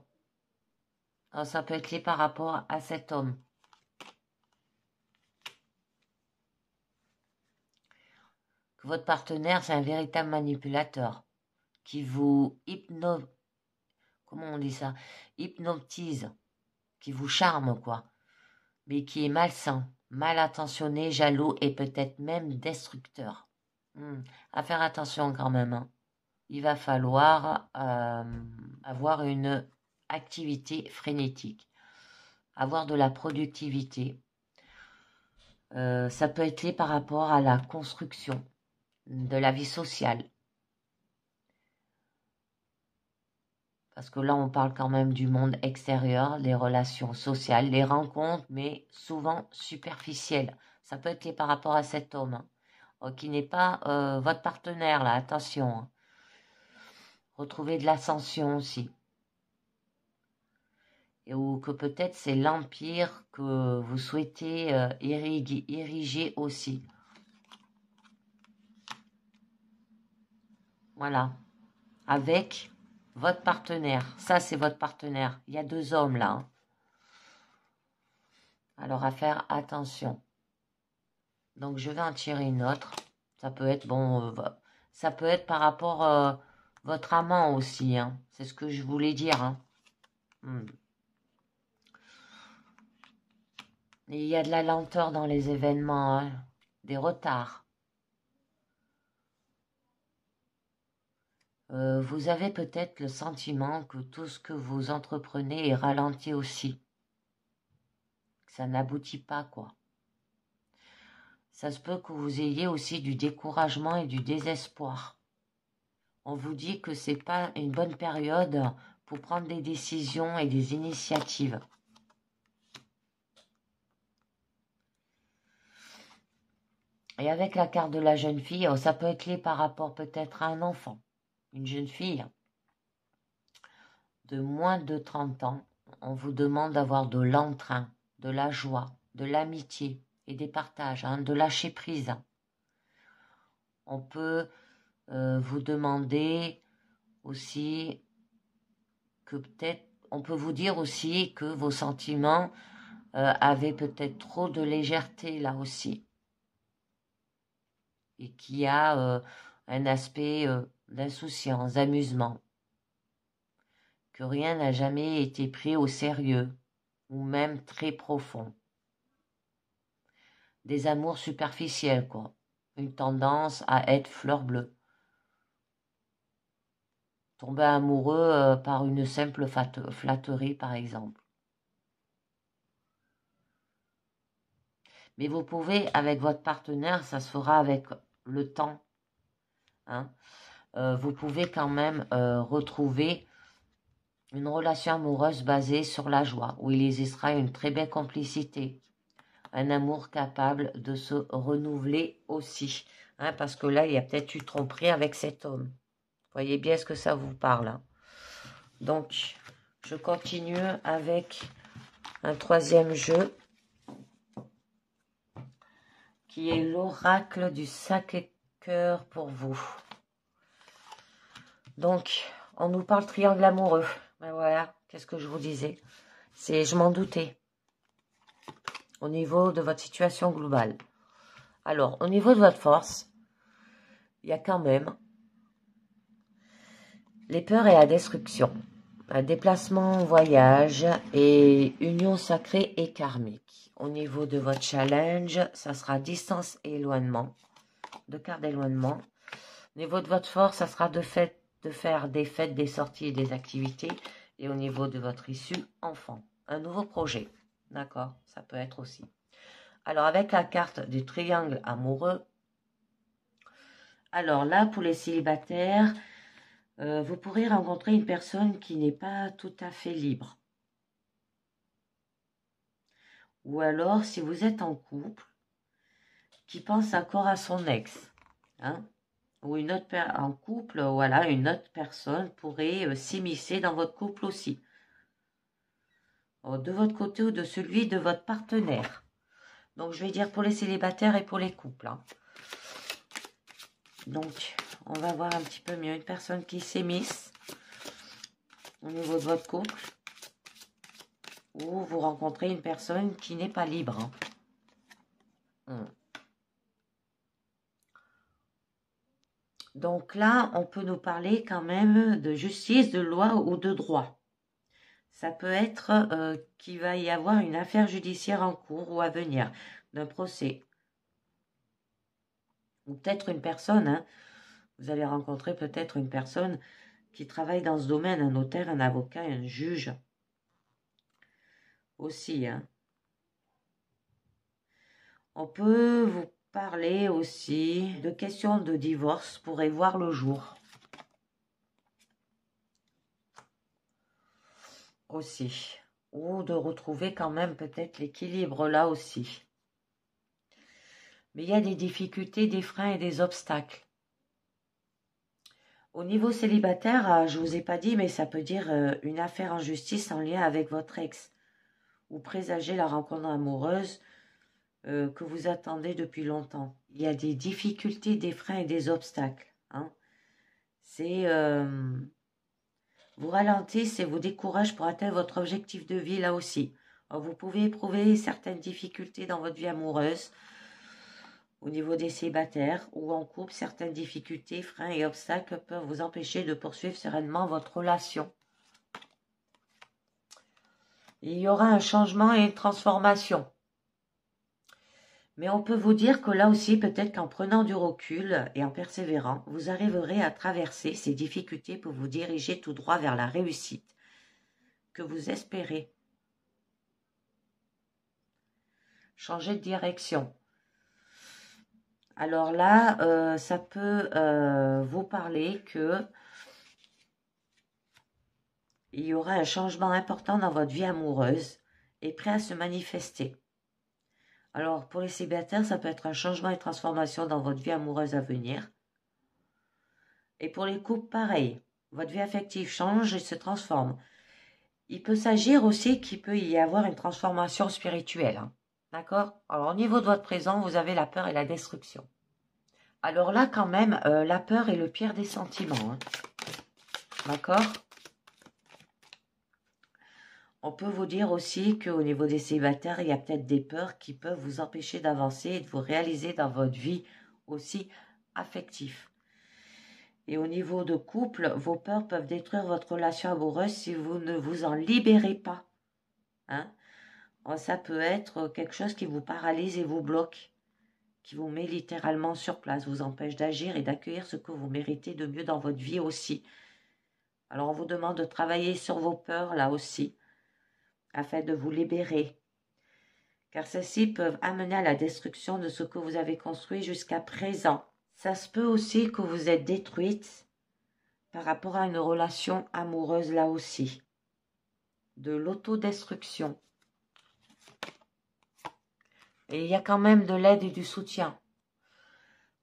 Alors, ça peut être lié par rapport à cet homme. Que votre partenaire, c'est un véritable manipulateur qui vous comment on dit ça? Hypnotise, qui vous charme, quoi. Mais qui est malsain, mal intentionné, jaloux et peut-être même destructeur. À faire attention quand même. Il va falloir avoir une activité frénétique, avoir de la productivité. Ça peut être lié par rapport à la construction de la vie sociale. Parce que là, on parle quand même du monde extérieur, les relations sociales, les rencontres, mais souvent superficielles. Ça peut être lié par rapport à cet homme, qui n'est pas votre partenaire, là, attention. Retrouver de l'ascension aussi. Ou que peut-être c'est l'empire que vous souhaitez ériger aussi. Voilà. Avec votre partenaire. Ça, c'est votre partenaire. Il y a deux hommes là. Alors, à faire attention. Donc, je vais en tirer une autre. Ça peut être, bon, ça peut être par rapport à votre amant aussi. C'est ce que je voulais dire. Et il y a de la lenteur dans les événements, des retards. Vous avez peut-être le sentiment que tout ce que vous entreprenez est ralenti aussi. Que ça n'aboutit pas, quoi. Ça se peut que vous ayez aussi du découragement et du désespoir. On vous dit que c'est pas une bonne période pour prendre des décisions et des initiatives. Et avec la carte de la jeune fille, ça peut être lié par rapport peut-être à un enfant, une jeune fille de moins de 30 ans. On vous demande d'avoir de l'entrain, de la joie, de l'amitié et des partages, de lâcher prise. On peut vous demander aussi que peut-être, on peut vous dire aussi que vos sentiments avaient peut-être trop de légèreté là aussi. Et qu'il y a un aspect d'insouciance, d'amusement. Que rien n'a jamais été pris au sérieux, ou même très profond. Des amours superficiels, quoi. Une tendance à être fleur bleue. Tomber amoureux par une simple flatterie, par exemple. Mais vous pouvez, avec votre partenaire, ça se fera avec le temps. Vous pouvez quand même retrouver une relation amoureuse basée sur la joie, où il existera une très belle complicité. Un amour capable de se renouveler aussi. Parce que là, il y a peut-être eu tromperie avec cet homme. Voyez bien ce que ça vous parle. Donc, je continue avec un troisième jeu qui est l'oracle du Sacré-Cœur pour vous. Donc, on nous parle triangle amoureux. Ben voilà, qu'est-ce que je vous disais? Je m'en doutais. Au niveau de votre situation globale. Alors, au niveau de votre force, il y a quand même les peurs et la destruction, un déplacement, voyage et union sacrée et karmique. Au niveau de votre challenge, ça sera distance et éloignement, deux cartes d'éloignement. Au niveau de votre force, ça sera de faire des fêtes, des sorties et des activités. Et au niveau de votre issue, enfant, un nouveau projet. D'accord, ça peut être aussi. Alors, avec la carte du triangle amoureux, alors là, pour les célibataires, vous pourrez rencontrer une personne qui n'est pas tout à fait libre. Ou alors, si vous êtes en couple, qui pense encore à son ex. Ou une autre en couple, voilà, une autre personne pourrait s'immiscer dans votre couple aussi. De votre côté ou de celui de votre partenaire. Donc, je vais dire pour les célibataires et pour les couples. Donc, on va voir un petit peu mieux. Une personne qui s'émisse au niveau de votre couple. Ou vous rencontrez une personne qui n'est pas libre. Donc là, on peut nous parler quand même de justice, de loi ou de droit. Ça peut être qu'il va y avoir une affaire judiciaire en cours ou à venir, d'un procès. Ou peut-être une personne, vous allez rencontrer peut-être une personne qui travaille dans ce domaine, un notaire, un avocat, un juge. Aussi, On peut vous parler aussi de questions de divorce pourraient voir le jour. Aussi. Ou de retrouver quand même peut-être l'équilibre là aussi. Mais il y a des difficultés, des freins et des obstacles. Au niveau célibataire, je ne vous ai pas dit, mais ça peut dire une affaire en justice en lien avec votre ex. Ou présager la rencontre amoureuse que vous attendez depuis longtemps. Il y a des difficultés, des freins et des obstacles. C'est vous ralentissez et vous décourage pour atteindre votre objectif de vie là aussi. Alors, vous pouvez éprouver certaines difficultés dans votre vie amoureuse au niveau des célibataires ou en couple. Certaines difficultés, freins et obstacles peuvent vous empêcher de poursuivre sereinement votre relation. Il y aura un changement et une transformation. Mais on peut vous dire que là aussi, peut-être qu'en prenant du recul et en persévérant, vous arriverez à traverser ces difficultés pour vous diriger tout droit vers la réussite que vous espérez. Changer de direction. Alors là, ça peut vous parler que il y aura un changement important dans votre vie amoureuse et prêt à se manifester. Alors, pour les célibataires, ça peut être un changement et transformation dans votre vie amoureuse à venir. Et pour les couples, pareil. Votre vie affective change et se transforme. Il peut s'agir aussi qu'il peut y avoir une transformation spirituelle. Hein. D'accord? Alors, au niveau de votre présent, vous avez la peur et la destruction. Alors là, quand même, la peur est le pire des sentiments. Hein. D'accord? On peut vous dire aussi qu'au niveau des célibataires, il y a peut-être des peurs qui peuvent vous empêcher d'avancer et de vous réaliser dans votre vie aussi affective. Et au niveau de couple, vos peurs peuvent détruire votre relation amoureuse si vous ne vous en libérez pas. Hein? Ça peut être quelque chose qui vous paralyse et vous bloque, qui vous met littéralement sur place, vous empêche d'agir et d'accueillir ce que vous méritez de mieux dans votre vie aussi. Alors on vous demande de travailler sur vos peurs là aussi, afin de vous libérer. Car celles-ci peuvent amener à la destruction de ce que vous avez construit jusqu'à présent. Ça se peut aussi que vous êtes détruite par rapport à une relation amoureuse là aussi. De l'autodestruction. Et il y a quand même de l'aide et du soutien.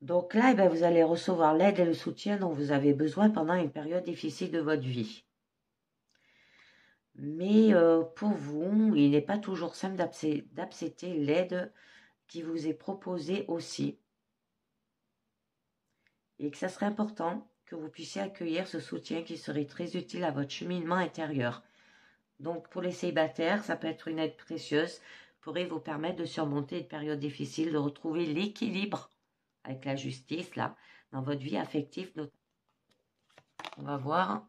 Donc là, vous allez recevoir l'aide et le soutien dont vous avez besoin pendant une période difficile de votre vie. Mais pour vous, il n'est pas toujours simple d'accepter l'aide qui vous est proposée aussi. Et que ça serait important que vous puissiez accueillir ce soutien qui serait très utile à votre cheminement intérieur. Donc pour les célibataires, ça peut être une aide précieuse, pourrait vous permettre de surmonter une période difficile, de retrouver l'équilibre avec la justice là, dans votre vie affective. On va voir.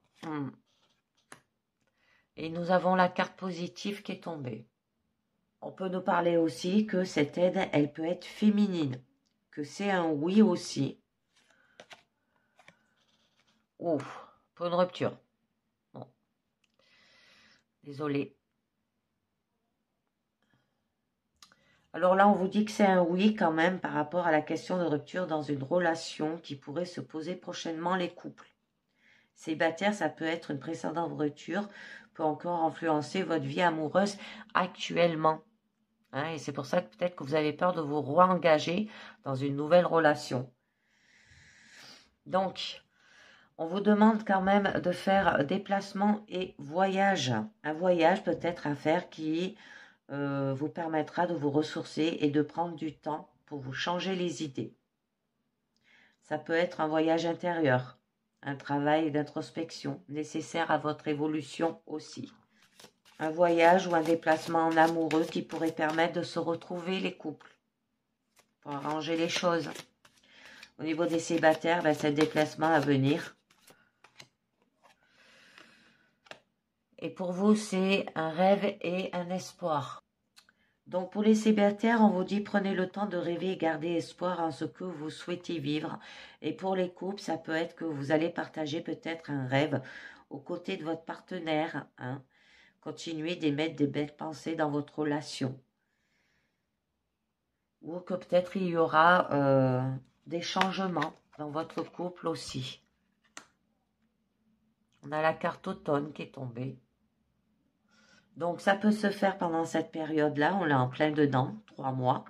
Et nous avons la carte positive qui est tombée. On peut nous parler aussi que cette aide, elle peut être féminine, que c'est un oui aussi. Ouf, pour une rupture. Bon. Désolée. Alors là, on vous dit que c'est un oui quand même par rapport à la question de rupture dans une relation qui pourrait se poser prochainement les couples. Célibataire, ça peut être une précédente rupture, peut encore influencer votre vie amoureuse actuellement. Hein, et c'est pour ça que peut-être que vous avez peur de vous re-engager dans une nouvelle relation. Donc, on vous demande quand même de faire déplacement et voyage. Un voyage peut-être à faire qui vous permettra de vous ressourcer et de prendre du temps pour vous changer les idées. Ça peut être un voyage intérieur, un travail d'introspection nécessaire à votre évolution aussi. Un voyage ou un déplacement en amoureux qui pourrait permettre de se retrouver les couples pour arranger les choses. Au niveau des célibataires, c'est un déplacement à venir. Et pour vous, c'est un rêve et un espoir. Donc pour les célibataires, on vous dit prenez le temps de rêver et garder espoir en ce que vous souhaitez vivre. Et pour les couples, ça peut être que vous allez partager peut-être un rêve aux côtés de votre partenaire. Hein. Continuez d'émettre des belles pensées dans votre relation. Ou que peut-être il y aura des changements dans votre couple aussi. On a la carte automne qui est tombée. Donc, ça peut se faire pendant cette période-là. On est en plein dedans, 3 mois.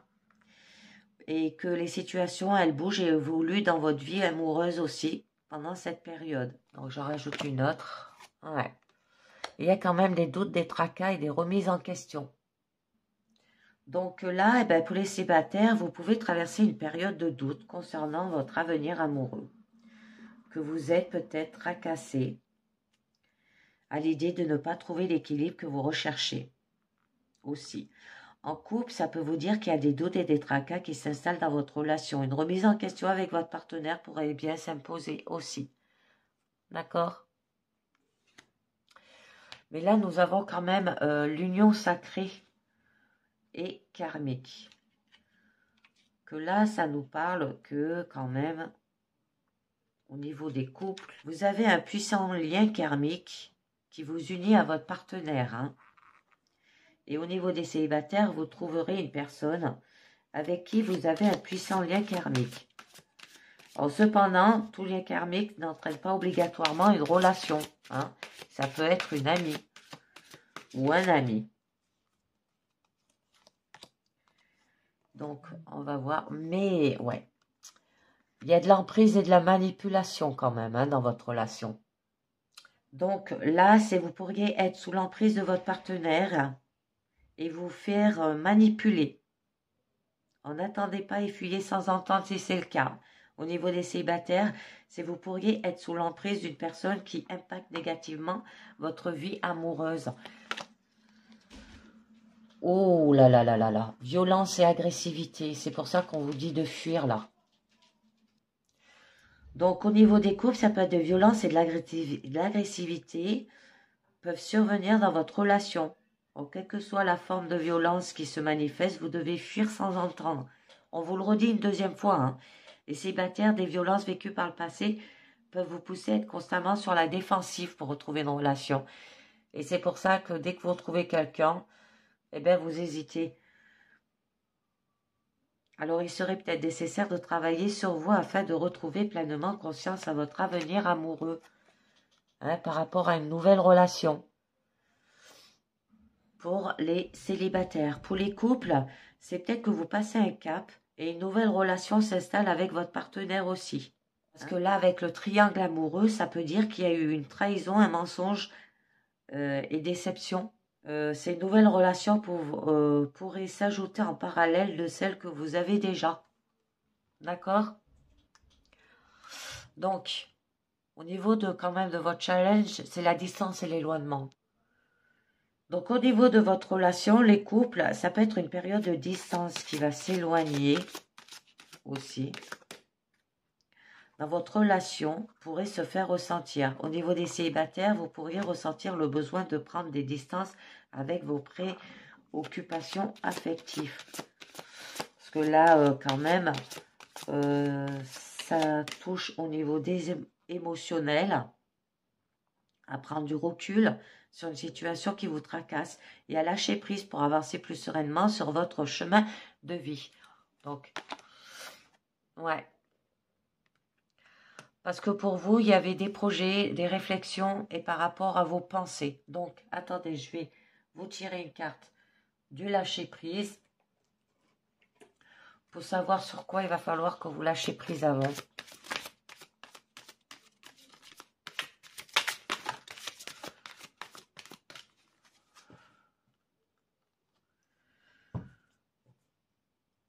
Et que les situations, elles bougent et évoluent dans votre vie amoureuse aussi pendant cette période. Donc, j'en rajoute une autre. Ouais. Il y a quand même des doutes, des tracas et des remises en question. Donc là, pour les célibataires, vous pouvez traverser une période de doute concernant votre avenir amoureux. Que vous êtes peut-être tracassé à l'idée de ne pas trouver l'équilibre que vous recherchez aussi. En couple, ça peut vous dire qu'il y a des doutes et des tracas qui s'installent dans votre relation. Une remise en question avec votre partenaire pourrait bien s'imposer aussi. D'accord? Mais là, nous avons quand même l'union sacrée et karmique. Que là, ça nous parle que quand même, au niveau des couples, vous avez un puissant lien karmique qui vous unit à votre partenaire. Hein. Et au niveau des célibataires, vous trouverez une personne avec qui vous avez un puissant lien karmique. Alors, cependant, tout lien karmique n'entraîne pas obligatoirement une relation. Hein. Ça peut être une amie ou un ami. Donc, on va voir. Mais, ouais. Il y a de l'emprise et de la manipulation quand même hein, dans votre relation. Donc là, vous pourriez être sous l'emprise de votre partenaire et vous faire manipuler. N'attendez pas et fuyez sans entendre si c'est le cas. Au niveau des célibataires, vous pourriez être sous l'emprise d'une personne qui impacte négativement votre vie amoureuse. Oh là là là là là. Violence et agressivité. C'est pour ça qu'on vous dit de fuir là. Donc, au niveau des couples, ça peut être de violence et de l'agressivité peuvent survenir dans votre relation. Donc, quelle que soit la forme de violence qui se manifeste, vous devez fuir sans entendre. On vous le redit une deuxième fois. Hein. Les célibataires, des violences vécues par le passé peuvent vous pousser à être constamment sur la défensive pour retrouver une relation. Et c'est pour ça que dès que vous retrouvez quelqu'un, eh bien, vous hésitez. Alors, il serait peut-être nécessaire de travailler sur vous afin de retrouver pleinement conscience à votre avenir amoureux hein, par rapport à une nouvelle relation. Pour les célibataires. Pour les couples, c'est peut-être que vous passez un cap et une nouvelle relation s'installe avec votre partenaire aussi. Parce que là, avec le triangle amoureux, ça peut dire qu'il y a eu une trahison, un mensonge et déception. Ces nouvelles relations pourraient s'ajouter en parallèle de celles que vous avez déjà. D'accord? Donc, au niveau de quand même de votre challenge, c'est la distance et l'éloignement. Donc, au niveau de votre relation, les couples, ça peut être une période de distance qui va s'éloigner aussi. Dans votre relation, pourrait se faire ressentir. Au niveau des célibataires, vous pourriez ressentir le besoin de prendre des distances avec vos préoccupations affectives. Parce que là, quand même, ça touche au niveau des émotionnels, à prendre du recul sur une situation qui vous tracasse et à lâcher prise pour avancer plus sereinement sur votre chemin de vie. Donc, ouais. Parce que pour vous, il y avait des projets, des réflexions et par rapport à vos pensées. Donc, attendez, je vais vous tirer une carte du lâcher prise pour savoir sur quoi il va falloir que vous lâchez prise avant.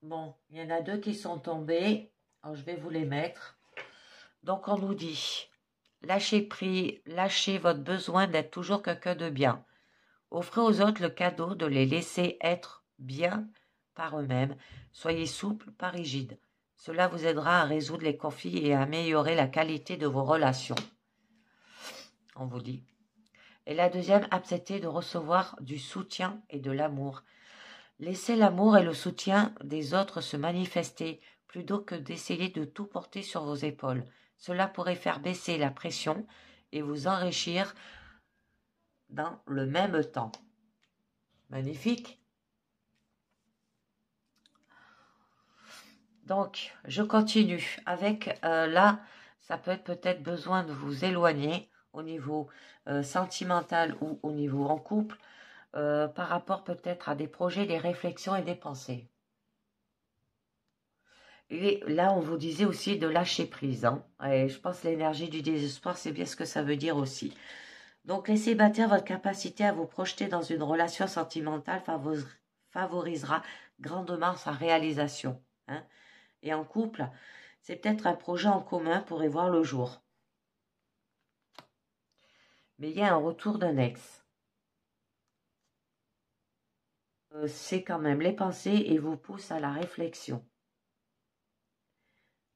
Bon, il y en a deux qui sont tombés. Alors, je vais vous les mettre. Donc, on nous dit, lâchez prise, lâchez votre besoin d'être toujours quelqu'un de bien. Offrez aux autres le cadeau de les laisser être bien par eux-mêmes. Soyez souple, pas rigide. Cela vous aidera à résoudre les conflits et à améliorer la qualité de vos relations. On vous dit. Et la deuxième, acceptez de recevoir du soutien et de l'amour. Laissez l'amour et le soutien des autres se manifester plutôt que d'essayer de tout porter sur vos épaules. Cela pourrait faire baisser la pression et vous enrichir dans le même temps. Magnifique. Donc, je continue avec, là, ça peut être peut-être besoin de vous éloigner au niveau sentimental ou au niveau en couple, par rapport peut-être à des projets, des réflexions et des pensées. Et là, on vous disait aussi de lâcher prise. Hein. Et je pense que l'énergie du désespoir, c'est bien ce que ça veut dire aussi. Donc, les célibataires, votre capacité à vous projeter dans une relation sentimentale favorisera grandement sa réalisation. Hein. Et en couple, c'est peut-être un projet en commun pourrait voir le jour. Mais il y a un retour d'un ex. C'est quand même les pensées et vous pousse à la réflexion.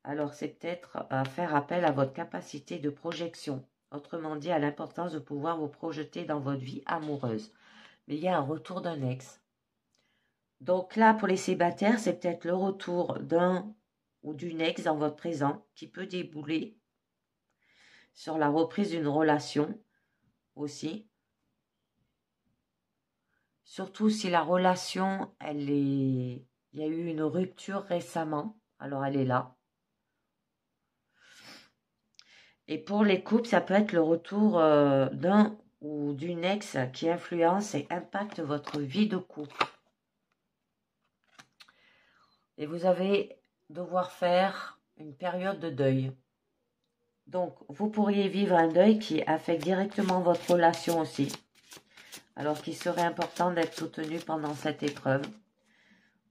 Alors, c'est peut-être à faire appel à votre capacité de projection. Autrement dit, à l'importance de pouvoir vous projeter dans votre vie amoureuse. Mais il y a un retour d'un ex. Donc là, pour les célibataires, c'est peut-être le retour d'un ou d'une ex dans votre présent qui peut débouler sur la reprise d'une relation aussi. Surtout si la relation, il y a eu une rupture récemment, alors elle est là. Et pour les couples, ça peut être le retour d'un ou d'une ex qui influence et impacte votre vie de couple. Et vous allez devoir faire une période de deuil. Donc, vous pourriez vivre un deuil qui affecte directement votre relation aussi. Alors qu'il serait important d'être soutenu pendant cette épreuve.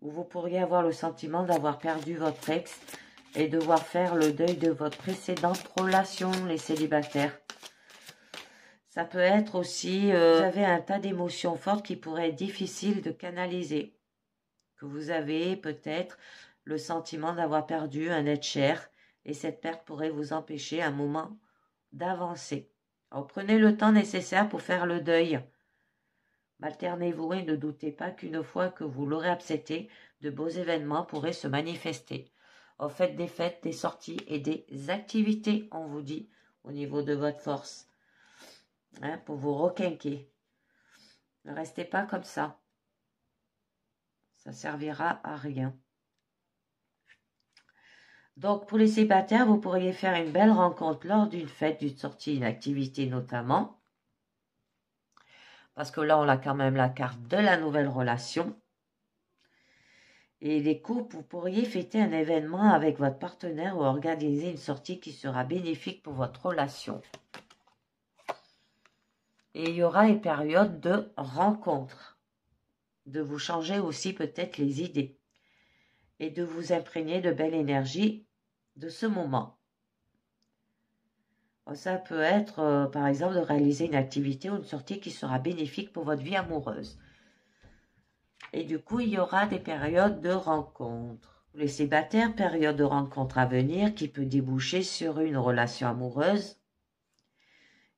Ou vous pourriez avoir le sentiment d'avoir perdu votre ex et devoir faire le deuil de votre précédente relation, les célibataires. Ça peut être aussi, vous avez un tas d'émotions fortes qui pourraient être difficiles de canaliser. Que vous avez peut-être le sentiment d'avoir perdu un être cher et cette perte pourrait vous empêcher un moment d'avancer. Alors prenez le temps nécessaire pour faire le deuil. Alternez-vous et ne doutez pas qu'une fois que vous l'aurez accepté, de beaux événements pourraient se manifester. Faites des fêtes, des sorties et des activités, on vous dit, au niveau de votre force, pour vous requinquer. Ne restez pas comme ça. Ça servira à rien. Donc, pour les célibataires, vous pourriez faire une belle rencontre lors d'une fête, d'une sortie, d'une activité notamment. Parce que là, on a quand même la carte de la nouvelle relation. Et les couples, vous pourriez fêter un événement avec votre partenaire ou organiser une sortie qui sera bénéfique pour votre relation. Et il y aura une période de rencontre. De vous changer aussi peut-être les idées. Et de vous imprégner de belle énergie de ce moment. Ça peut être, par exemple, de réaliser une activité ou une sortie qui sera bénéfique pour votre vie amoureuse. Et du coup, il y aura des périodes de rencontres. Pour les célibataires, période de rencontre à venir qui peut déboucher sur une relation amoureuse.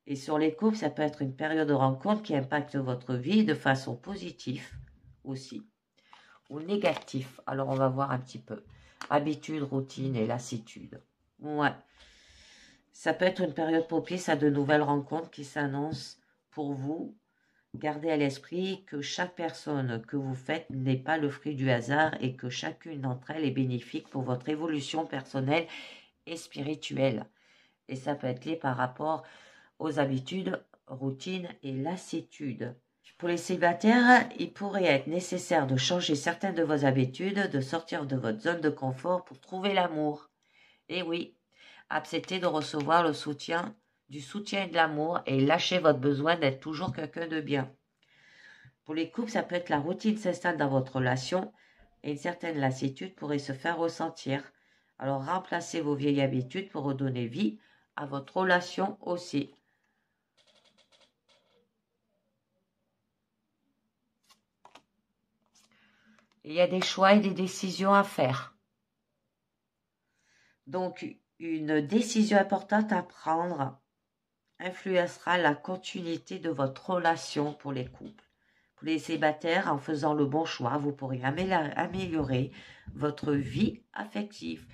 Et sur les couples, ça peut être une période de rencontre qui impacte votre vie de façon positive aussi. Ou négative. Alors, on va voir un petit peu. Habitude, routine et lassitude. Ouais. Ça peut être une période propice à de nouvelles rencontres qui s'annoncent pour vous. Gardez à l'esprit que chaque personne que vous faites n'est pas le fruit du hasard et que chacune d'entre elles est bénéfique pour votre évolution personnelle et spirituelle. Et ça peut être lié par rapport aux habitudes, routines et lassitude. Pour les célibataires, il pourrait être nécessaire de changer certaines de vos habitudes, de sortir de votre zone de confort pour trouver l'amour. Et oui, acceptez de recevoir le soutien, du soutien et de l'amour et lâchez votre besoin d'être toujours quelqu'un de bien. Pour les couples, ça peut être la routine s'installe dans votre relation et une certaine lassitude pourrait se faire ressentir. Alors remplacez vos vieilles habitudes pour redonner vie à votre relation aussi. Il y a des choix et des décisions à faire. Donc, une décision importante à prendre influencera la continuité de votre relation pour les couples. Pour les célibataires, en faisant le bon choix, vous pourrez améliorer votre vie affective.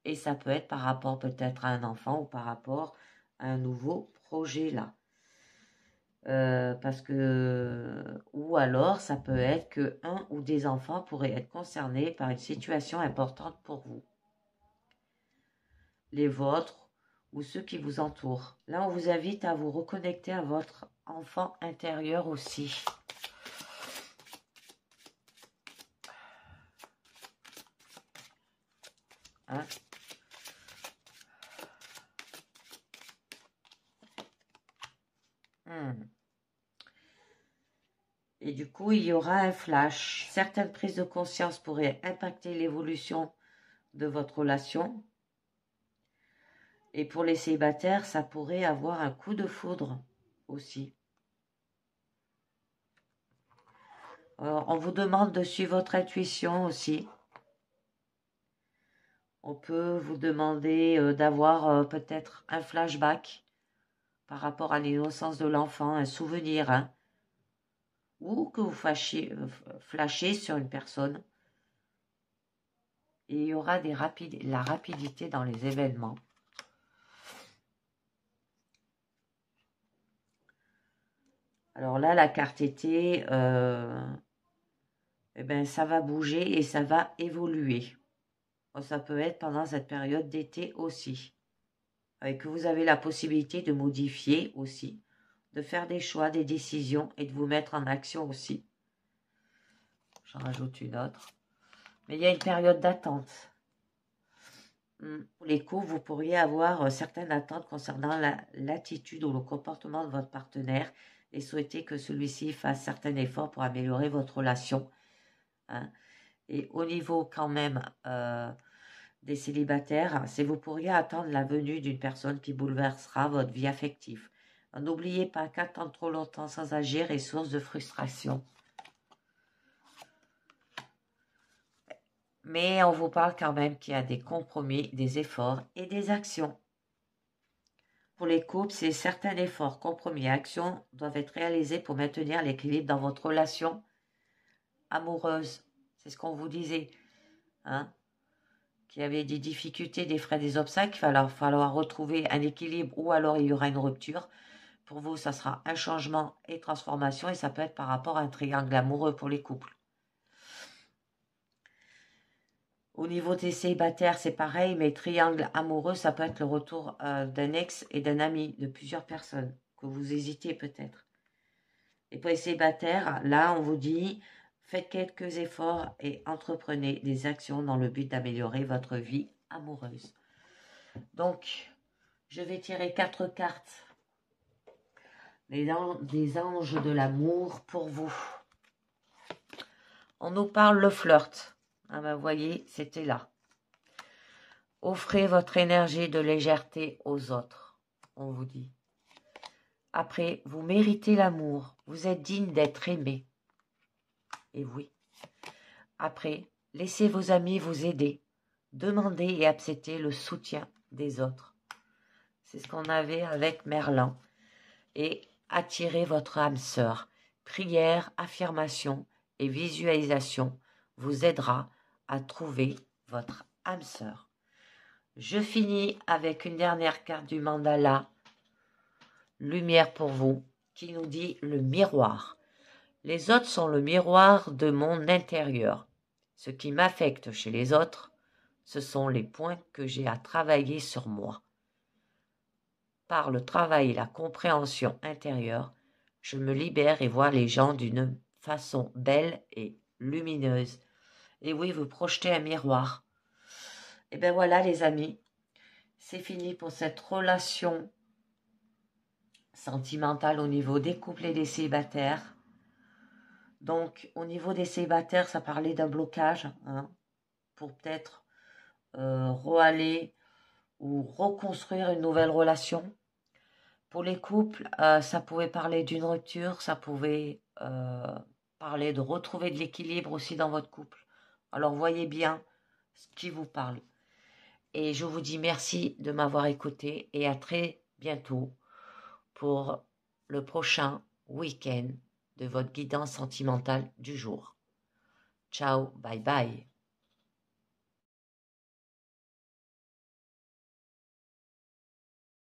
Et ça peut être par rapport peut-être à un enfant ou par rapport à un nouveau projet là. Parce que, ou alors, ça peut être que un ou des enfants pourraient être concernés par une situation importante pour vous. Les vôtres ou ceux qui vous entourent. Là, on vous invite à vous reconnecter à votre enfant intérieur aussi. Hein? Et du coup, il y aura un flash. Certaines prises de conscience pourraient impacter l'évolution de votre relation. Et pour les célibataires, ça pourrait avoir un coup de foudre aussi. Alors, on vous demande de suivre votre intuition aussi. On peut vous demander d'avoir peut-être un flashback par rapport à l'innocence de l'enfant, un souvenir, hein, ou que vous flashez sur une personne. Et il y aura la rapidité dans les événements. Alors là, la carte été, eh ben, ça va bouger et ça va évoluer. Ça peut être pendant cette période d'été aussi. Et que vous avez la possibilité de modifier aussi, de faire des choix, des décisions et de vous mettre en action aussi. J'en rajoute une autre. Mais il y a une période d'attente. Pour les couples, vous pourriez avoir certaines attentes concernant l'attitude ou le comportement de votre partenaire et souhaiter que celui-ci fasse certains efforts pour améliorer votre relation. Hein. Et au niveau quand même des célibataires, c'est vous pourriez attendre la venue d'une personne qui bouleversera votre vie affective. N'oubliez pas qu'attendre trop longtemps sans agir est source de frustration. Mais on vous parle quand même qu'il y a des compromis, des efforts et des actions. Pour les couples, c'est certains efforts, compromis et actions doivent être réalisés pour maintenir l'équilibre dans votre relation amoureuse. C'est ce qu'on vous disait. Hein? Qu'il y avait des difficultés, des freins, des obstacles, il va falloir retrouver un équilibre ou alors il y aura une rupture. Pour vous, ça sera un changement et transformation et ça peut être par rapport à un triangle amoureux pour les couples. Au niveau des célibataires, c'est pareil, mais triangle amoureux, ça peut être le retour d'un ex et d'un ami, de plusieurs personnes, que vous hésitez peut-être. Et pour les célibataires, là, on vous dit, faites quelques efforts et entreprenez des actions dans le but d'améliorer votre vie amoureuse. Donc, je vais tirer 4 cartes. Des anges de l'amour pour vous. On nous parle le flirt. Ah ben, vous voyez, c'était là. Offrez votre énergie de légèreté aux autres, on vous dit. Après, vous méritez l'amour. Vous êtes digne d'être aimé. Et oui. Après, laissez vos amis vous aider. Demandez et acceptez le soutien des autres. C'est ce qu'on avait avec Merlin. Et attirez votre âme sœur. Prière, affirmation et visualisation vous aidera à trouver votre âme sœur. Je finis avec une dernière carte du mandala, lumière pour vous, qui nous dit le miroir. Les autres sont le miroir de mon intérieur. Ce qui m'affecte chez les autres, ce sont les points que j'ai à travailler sur moi. Par le travail et la compréhension intérieure, je me libère et vois les gens d'une façon belle et lumineuse. Et oui, vous projetez un miroir. Et bien voilà les amis, c'est fini pour cette relation sentimentale au niveau des couples et des célibataires. Donc au niveau des célibataires, ça parlait d'un blocage pour peut-être aller ou reconstruire une nouvelle relation. Pour les couples, ça pouvait parler d'une rupture, ça pouvait parler de retrouver de l'équilibre aussi dans votre couple. Alors voyez bien ce qui vous parle. Et je vous dis merci de m'avoir écouté et à très bientôt pour le prochain week-end de votre guidance sentimentale du jour. Ciao, bye bye.